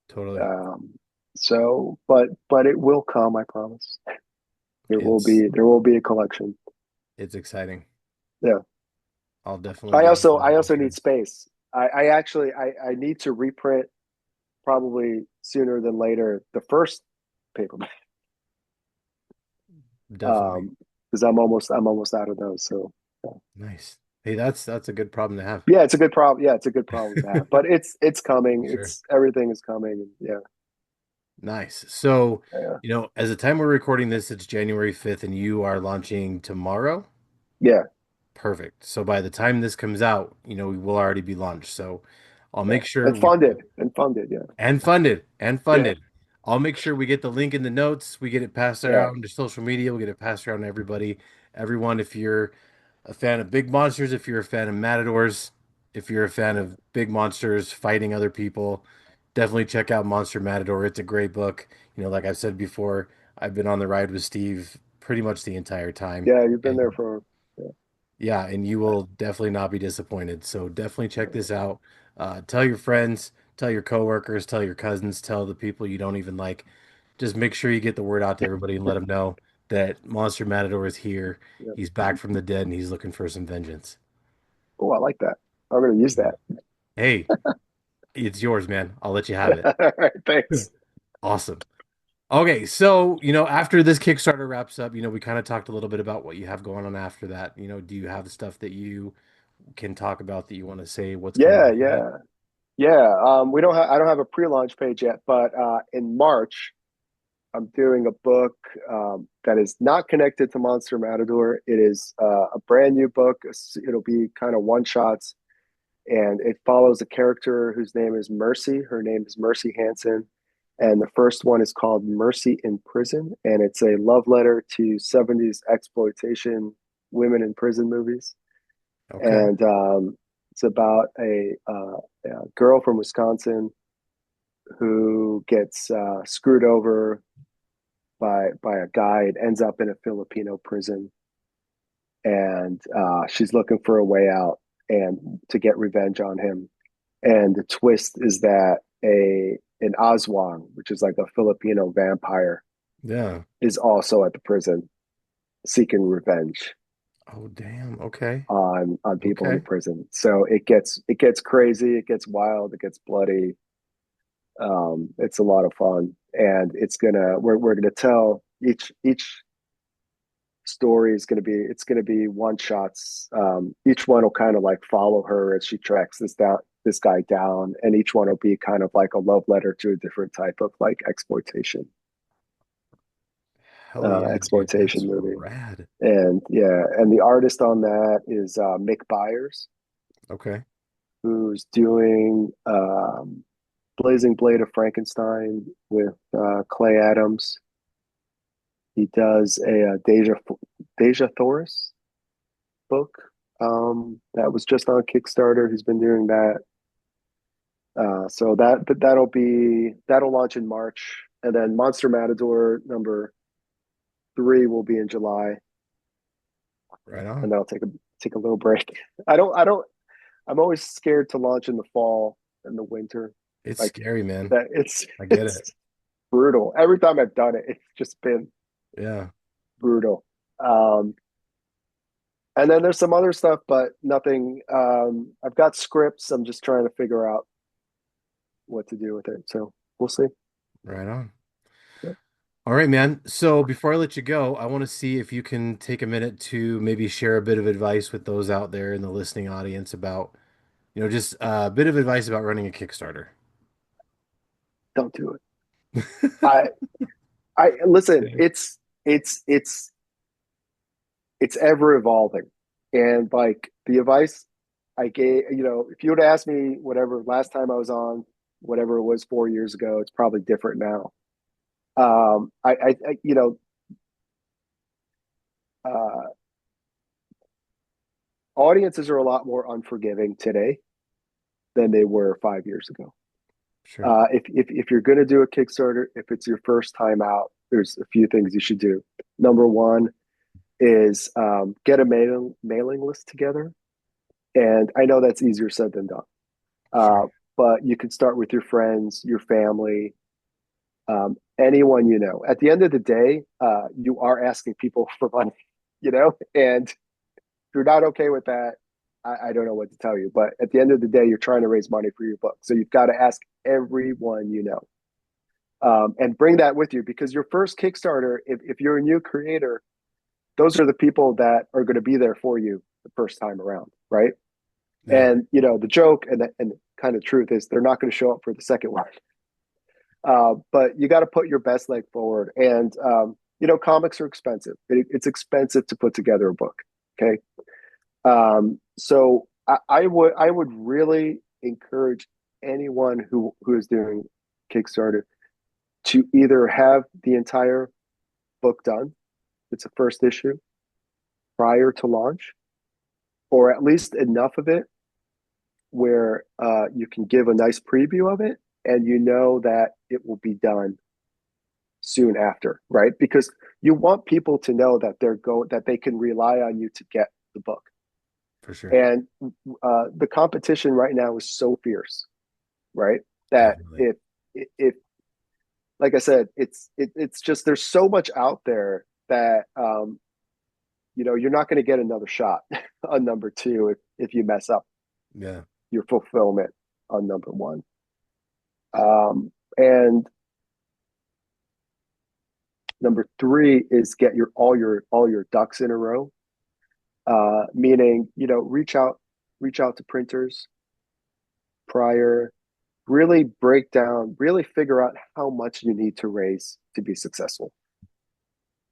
totally. Um, so, but it will come. I promise. It's There will be a collection. it's exciting. Yeah. I'll definitely get I into it also for need space. I actually I need to reprint probably sooner than later the first paperback sure. Definitely. because I'm almost out of those. So Nice. Hey, that's a good problem to have. yeah, it's a good problem. Yeah, it's a good problem to have. But it's coming. Sure. It's everything is coming. Yeah, Nice. So, yeah, as the time we're recording this, it's January 5th and you are launching tomorrow. yeah, Perfect. So by the time this comes out, we will already be launched. So I'll yeah. make sure And funded. Yeah, and yeah, funded. I'll make sure we get the link in the notes. We get it passed yeah, around to social media. We get it passed around to everybody. Everyone, if you're a fan of big monsters, if you're a fan of matadors, if you're a fan yeah. of big monsters fighting other people, definitely check out Monster Matador. It's a great book. Like I've said before, I've been on the ride with Steve pretty much the entire time. Yeah, you've been there And for. Yeah, yeah, and you will definitely not be disappointed. So definitely check this out. Tell your friends, tell your coworkers, tell your cousins, tell the people you don't even like just make sure you get the word out to everybody and let them know that Monster Matador is here. Yeah. He's back from the dead and he's looking for some vengeance. Oh, I like that. I'm going to use that. Hey, it's yours, man. I'll let you have it. All right, thanks. Awesome. Okay, so after this Kickstarter wraps up, we kind of talked a little bit about what you have going on after that. Do you have stuff that you can talk about that you want to say what's coming Yeah, after that? yeah, yeah. We don't have I don't have a pre-launch page yet, but in March I'm doing a book that is not connected to Monster Matador. It is a brand new book. It'll be kind of one shots, and it follows a character whose name is Mercy. Her name is Mercy Hansen, and the first one is called Mercy in Prison, and it's a love letter to '70s exploitation women in prison movies. Okay. And it's about a girl from Wisconsin who gets screwed over by a guy and ends up in a Filipino prison, and she's looking for a way out and to get revenge on him. And the twist is that a an Aswang, which is like a Filipino vampire, Yeah. is also at the prison seeking revenge Oh, damn. Okay. on people in the Okay. prison. So it gets crazy, it gets wild, it gets bloody. It's a lot of fun, and we're gonna tell each story is gonna be it's gonna be one shots. Each one will kind of like follow her as she tracks this guy down, and each one will be kind of like a love letter to a different type of like Hell yeah, dude. exploitation That's movie. rad. And yeah, and the artist on that is Mick Byers, Okay. who's doing Blazing Blade of Frankenstein with Clay Adams. He does a Deja Thoris book that was just on Kickstarter. He's been doing that. So that'll launch in March, and then Monster Matador #3 will be in July, Right and on. then I'll take a little break. I don't. I'm always scared to launch in the fall and the winter. It's Like scary, man. that, it's I get it's it. brutal. Every time I've done it, it's just been Yeah. brutal. Um, and then there's some other stuff, but nothing. I've got scripts. I'm just trying to figure out what to do with it. So we'll see. Right on. Yeah. All right, man. So before I let you go, I want to see if you can take a minute to maybe share a bit of advice with those out there in the listening audience about, just a bit of advice about running a Kickstarter. Don't do it. I I listen. Okay. It's ever evolving, and like the advice I gave, if you would ask me whatever last time I was on, whatever it was 4 years ago, it's probably different now. Uh, audiences are a lot more unforgiving today than they were 5 years ago. Sure. If you're going to do a Kickstarter, if it's your first time out, there's a few things you should do. Number one is get a mailing list together, and I know that's easier said than done. Sure. Uh, but you can start with your friends, your family, anyone you know. At the end of the day, you are asking people for money, and if you're not okay with that, I don't know what to tell you. But at the end of the day, you're trying to raise money for your book. So you've got to ask everyone you know. And bring that with you because your first Kickstarter, if you're a new creator, those are the people that are going to be there for you the first time around, right? Yeah, And the joke and the kind of truth is they're not going to show up for the second one. But you got to put your best leg forward. And comics are expensive. It's expensive to put together a book. Okay, so I would really encourage anyone who is doing Kickstarter to either have the entire book done. It's a first issue prior to launch, or at least enough of it where you can give a nice preview of it and you know that it will be done soon after, right? Because you want people to know that they can rely on you to get the book. for sure. And the competition right now is so fierce, right? That Definitely. if like I said, it's just there's so much out there that you're not going to get another shot on number two if you mess up Yeah. your fulfillment on number one. And number three is get your ducks in a row. Meaning, reach out to printers prior, really break down, really figure out how much you need to raise to be successful.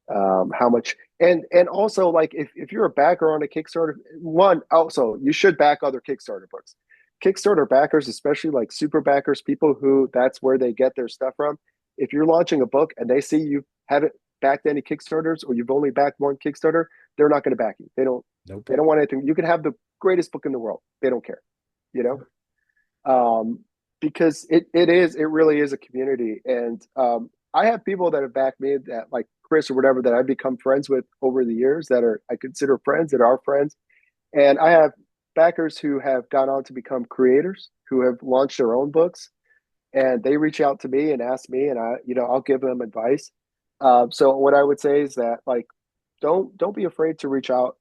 How much, and also like if you're a backer on a Kickstarter, one also you should back other Kickstarter books. Kickstarter backers, especially like super backers, people who that's where they get their stuff from. If you're launching a book and they see you haven't backed any Kickstarters or you've only backed one Kickstarter, they're not going to back you. They don't. Nope. They don't want anything. You can have the greatest book in the world. They don't care. You um, because it really is a community. And I have people that have backed me that like Chris or whatever that I've become friends with over the years that are I consider friends that are friends. And I have backers who have gone on to become creators who have launched their own books and they reach out to me and ask me and I'll give them advice. So what I would say is that like don't be afraid to reach out.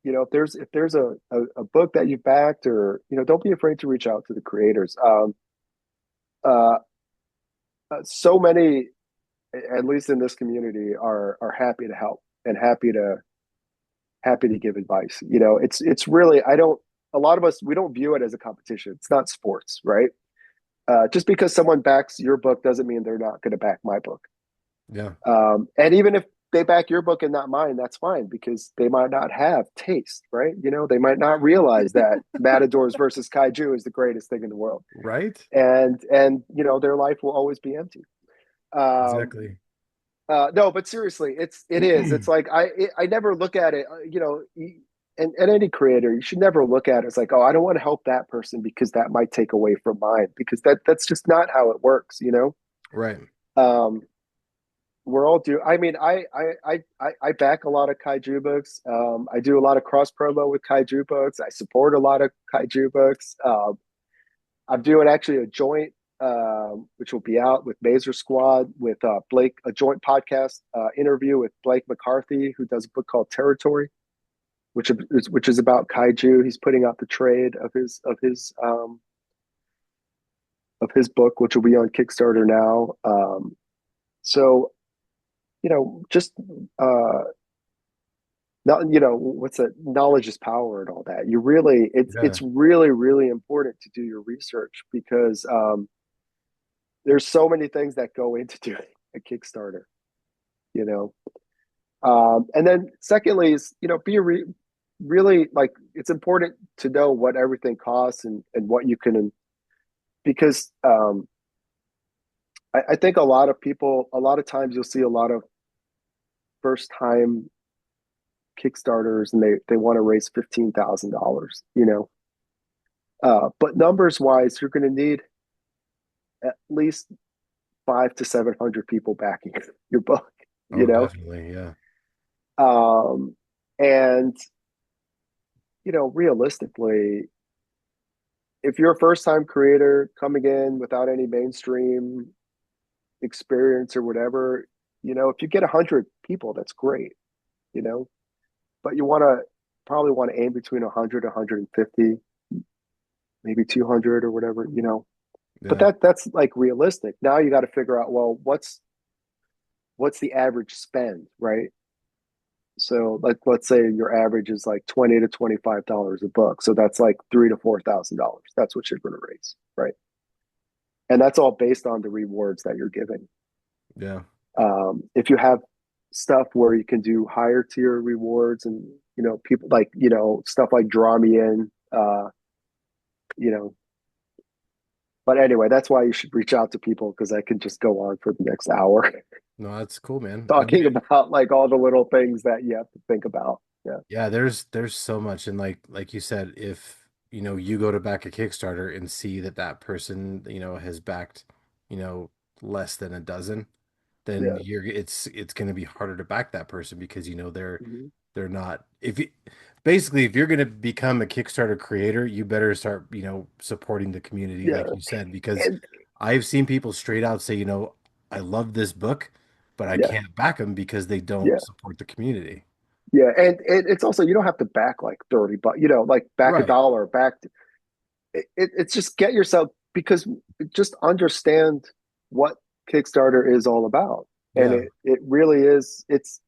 If there's a book that you've backed or don't be afraid to reach out to the creators. Uh, so many, at least in this community, are happy to help and happy to give advice. It's really I don't. A lot of us we don't view it as a competition. It's not sports, right? Just because someone backs your book doesn't mean they're not going to back my book. Yeah. And even if they back your book and not mine, that's fine because they might not have taste, right? They might not realize that Matadors versus Kaiju is the greatest thing in the world, Right? and their life will always be empty. Um, Exactly. no, but seriously, it is. It's like I never look at it. And any creator, you should never look at it as like, oh, I don't want to help that person because that might take away from mine because that's just not how it works. Right. Um, we're all do. I mean, I back a lot of kaiju books. I do a lot of cross promo with kaiju books. I support a lot of kaiju books. I'm doing actually a joint, which will be out with Mazer Squad with Blake, a joint podcast interview with Blake McCarthy, who does a book called Territory, which is about kaiju. He's putting out the trade of his book, which will be on Kickstarter now. So just not what's that? Knowledge is power and all that. It's Yeah. really really important to do your research because there's so many things that go into doing a Kickstarter. You know, and then secondly is really like it's important to know what everything costs and what you can because I think a lot of people a lot of times you'll see a lot of first time Kickstarters and they want to raise $15,000. But numbers wise, you're going to need at least 500 to 700 people backing your book. Oh, You know, definitely. Yeah. um, and realistically, if you're a first time creator coming in without any mainstream experience or whatever, if you get 100 people, that's great. You know, but you probably want to aim between 100 150 maybe 200 or whatever. But Yeah. that's like realistic. Now you got to figure out, well, what's the average spend, right? So like let's say your average is like $20 to $25 a book. So that's like $3,000 to $4,000. That's what you're going to raise, right? And that's all based on the rewards that you're giving. Yeah. If you have stuff where you can do higher tier rewards and people like stuff like draw me in, you know but anyway, that's why you should reach out to people because I can just go on for the next hour No, that's cool, man. I mean, talking about like all the little things that you have to think about. Yeah. yeah, there's so much. And like you said, if you go to back a Kickstarter and see that that person, has backed, you know, less than a dozen, then Yeah. it's going to be harder to back that person because Mhm. they're not if you basically if you're going to become a Kickstarter creator, you better start, supporting the community Yeah. like you said because And I've seen people straight out say, I love this book, but I Yeah, can't back them because they don't yeah, support the community. yeah. And it's also you don't have to back like 30, but like back a Right. dollar, it's just get yourself because just understand what Kickstarter is all about. And Yeah. it really is it's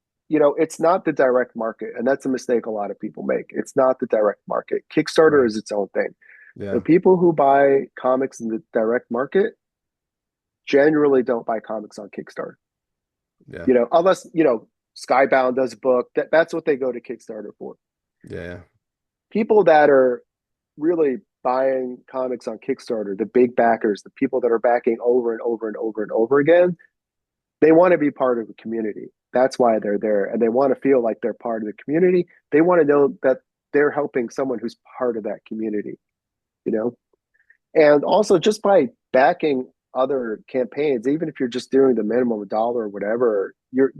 not the direct market, and that's a mistake a lot of people make. It's not the direct market. Kickstarter Right. is its own thing. The Yeah. people who buy comics in the direct market generally don't buy comics on Kickstarter. Yeah. Unless, Skybound does a book, that's what they go to Kickstarter for. Yeah. People that are really buying comics on Kickstarter, the big backers, the people that are backing over and over and over and over again, they want to be part of the community. That's why they're there. And they want to feel like they're part of the community. They want to know that they're helping someone who's part of that community, you know? And also just by backing other campaigns, even if you're just doing the minimum dollar or whatever, you're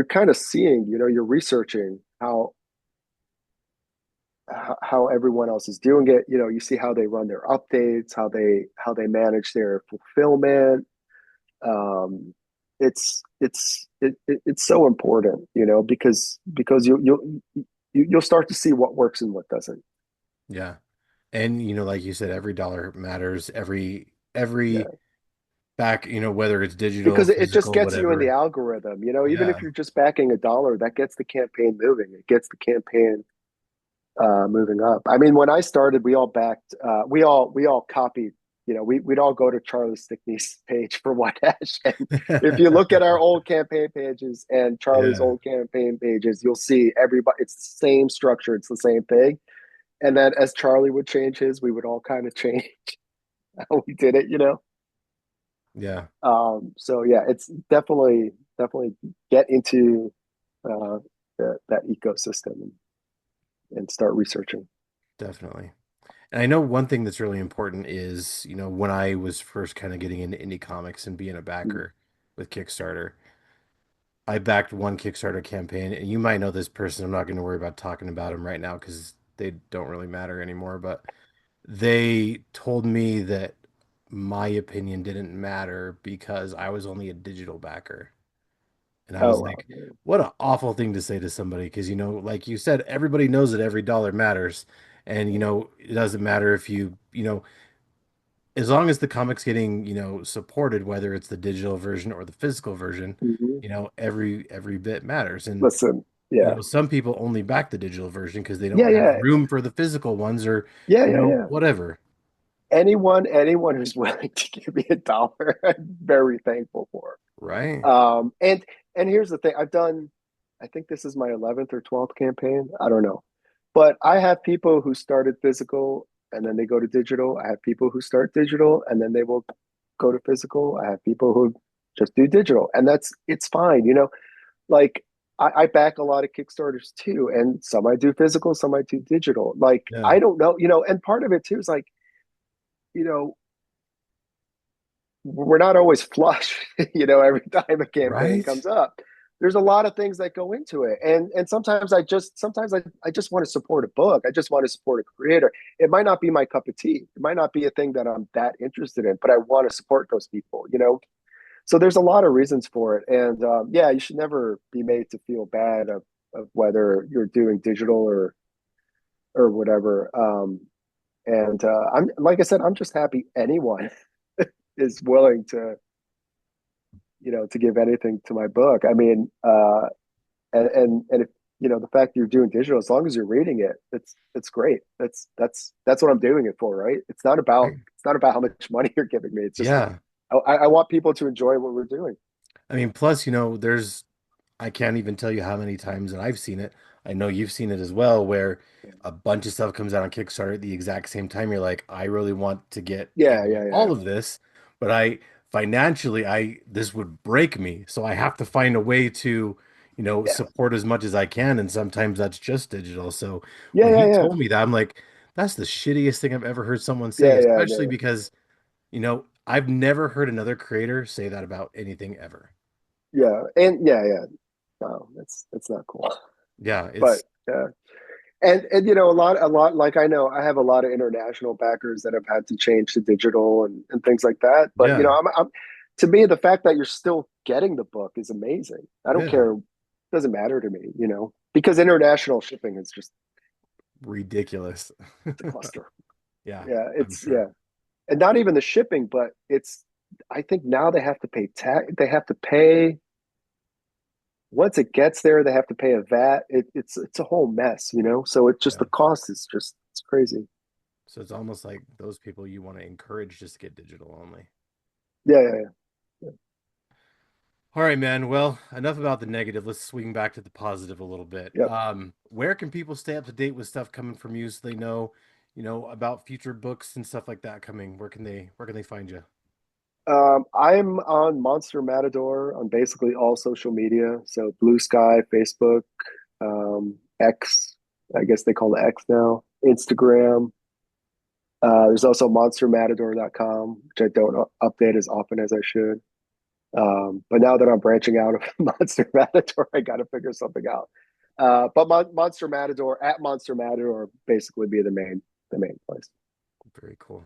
kind of seeing, you're researching how everyone else is doing it. You see how they run their updates, how they manage their fulfillment. Um, it's so important, because you'll start to see what works and what doesn't. Yeah. And like you said, every dollar matters. Every Yeah, back, whether it's digital, because it just physical, gets you in the whatever. algorithm. Even if Yeah. you're just backing a dollar, that gets the campaign moving. It gets the campaign moving up. I mean, when I started, we all backed, we all copied. We'd all go to Charlie Stickney's page for White Ash, and if you look at our old campaign pages and Charlie's Yeah. old campaign pages, you'll see everybody. It's the same structure. It's the same thing. And then as Charlie would change his, we would all kind of change how we did it. Yeah. So yeah, it's definitely get into uh, that ecosystem and start researching. Definitely. And I know one thing that's really important is, when I was first kind of getting into indie comics and being a Mm. backer with Kickstarter, I backed one Kickstarter campaign, and you might know this person. I'm not going to worry about talking about them right now because they don't really matter anymore. But they told me that my opinion didn't matter because I was only a digital backer. And I Oh was wow. like, what an awful thing to say to somebody. Because, like you said, everybody knows that every dollar matters. And, it doesn't matter if as long as the comic's getting, supported, whether it's the digital version or the physical version, Hmm. every bit matters. And, Listen, yeah, some people only back the digital version because they yeah, don't have yeah, room for the physical ones or, yeah, yeah, yeah. whatever. Anyone who's willing to give me a dollar, I'm very thankful for. Right? And here's the thing: I've done. I think this is my 11th or 12th campaign. I don't know, but I have people who started physical and then they go to digital. I have people who start digital and then they will go to physical. I have people who just do digital, and it's fine. Like I back a lot of Kickstarters too, and some I do physical, some I do digital. Like Yeah. I don't know, and part of it too is like, you know, we're not always flush, every time a campaign Right? comes up. There's a lot of things that go into it. And sometimes I just want to support a book. I just want to support a creator. It might not be my cup of tea. It might not be a thing that I'm that interested in, but I want to support those people. So there's a lot of reasons for it. And yeah, you should never be made to feel bad of whether you're doing digital or whatever. And I'm like I said, I'm just happy anyone is willing to give anything to my book. I mean, and if the fact that you're doing digital, as long as you're reading it, it's great. That's what I'm doing it for, right? It's not about how much money you're giving me. It's just Yeah. I want people to enjoy what we're doing. I mean, plus, I can't even tell you how many times that I've seen it. I know you've seen it as well, where a bunch of stuff comes out on Kickstarter at the exact same time. You're like, I really want to get, Yeah, yeah, all yeah, of this, but financially, this would break me. So I have to find a way to, yeah, support as much as I can. And sometimes that's just digital. So yeah, when yeah, he yeah, told me that, I'm like, that's the shittiest thing I've ever heard someone say, yeah, yeah, especially yeah, because, I've never heard another creator say that about anything ever. yeah, and yeah, yeah. No, that's not cool. Yeah, But it's yeah, and a lot like I know I have a lot of international backers that have had to change to digital and things like that. But yeah, to me, the fact that you're still getting the book is amazing. I don't Yeah. care. It doesn't matter to me, because international shipping is just Ridiculous. it's a cluster. Yeah, Yeah, I'm it's sure. yeah, and not even the shipping, but it's. I think now they have to pay tax. They have to pay once it gets there. They have to pay a VAT. It's a whole mess. So it's just Yeah. the cost is just it's crazy. So it's almost like those people you want to encourage just to get digital only. Yeah, yeah, yeah. All right, man. Well, enough about the negative. Let's swing back to the positive a little bit. Yep. Where can people stay up to date with stuff coming from you so they know, about future books and stuff like that coming? Where can they find you? I'm on Monster Matador on basically all social media. So Blue Sky, Facebook, X, I guess they call it X now, Instagram. There's also monstermatador.com, which I don't update as often as I should. But now that I'm branching out of Monster Matador, I got to figure something out. But Monster Matador at Monster Matador basically be the main place. Very cool.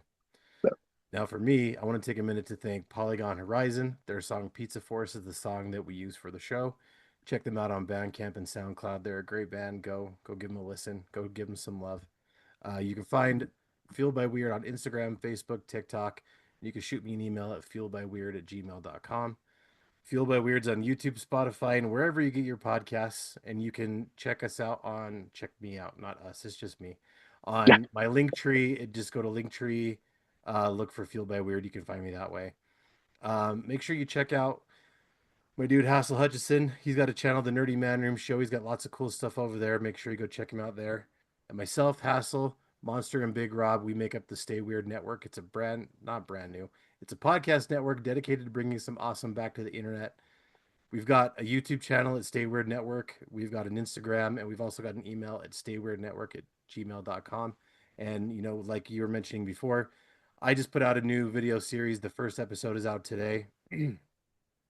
So, Now, for me, I want to take a minute to thank Polygon Horizon. Their song Pizza Force is the song that we use for the show. Check them out on Bandcamp and SoundCloud. They're a great band. Go give them a listen. Go give them some love. You can find Fueled by Weird on Instagram, Facebook, TikTok. You can shoot me an email at fueledbyweird@gmail.com. Fueled by Weird's on YouTube, Spotify, and wherever you get your podcasts. And you can check me out, not us, it's just me. yeah, On my Linktree, just go to Linktree, look for Fueled by Weird. You can find me that way. Make sure you check out my dude Hassel Hutchison. He's got a channel, the Nerdy Manroom Show. He's got lots of cool stuff over there. Make sure you go check him out there. And myself, Hassel, Monster, and Big Rob, we make up the Stay Weird Network. It's a not brand new. It's a podcast network dedicated to bringing some awesome back to the internet. We've got a YouTube channel at Stay Weird Network. We've got an Instagram, and we've also got an email at stayweirdnetwork@gmail.com. And, like you were mentioning before, I just put out a new video series. The first episode is out today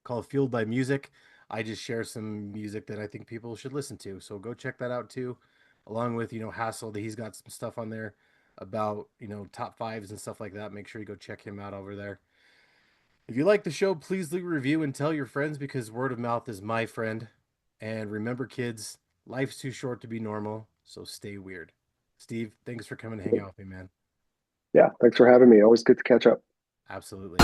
called Fueled by Music. I just share some music that I think people should listen to. So go check that out too, along with, Hassel, that he's got some stuff on there about, top fives and stuff like that. Make sure you go check him out over there. If you like the show, please leave a review and tell your friends because word of mouth is my friend. And remember, kids, life's too short to be normal, so stay weird. Steve, thanks for coming to hang out with me, man. yeah. Thanks for having me. Always good to catch up. Absolutely.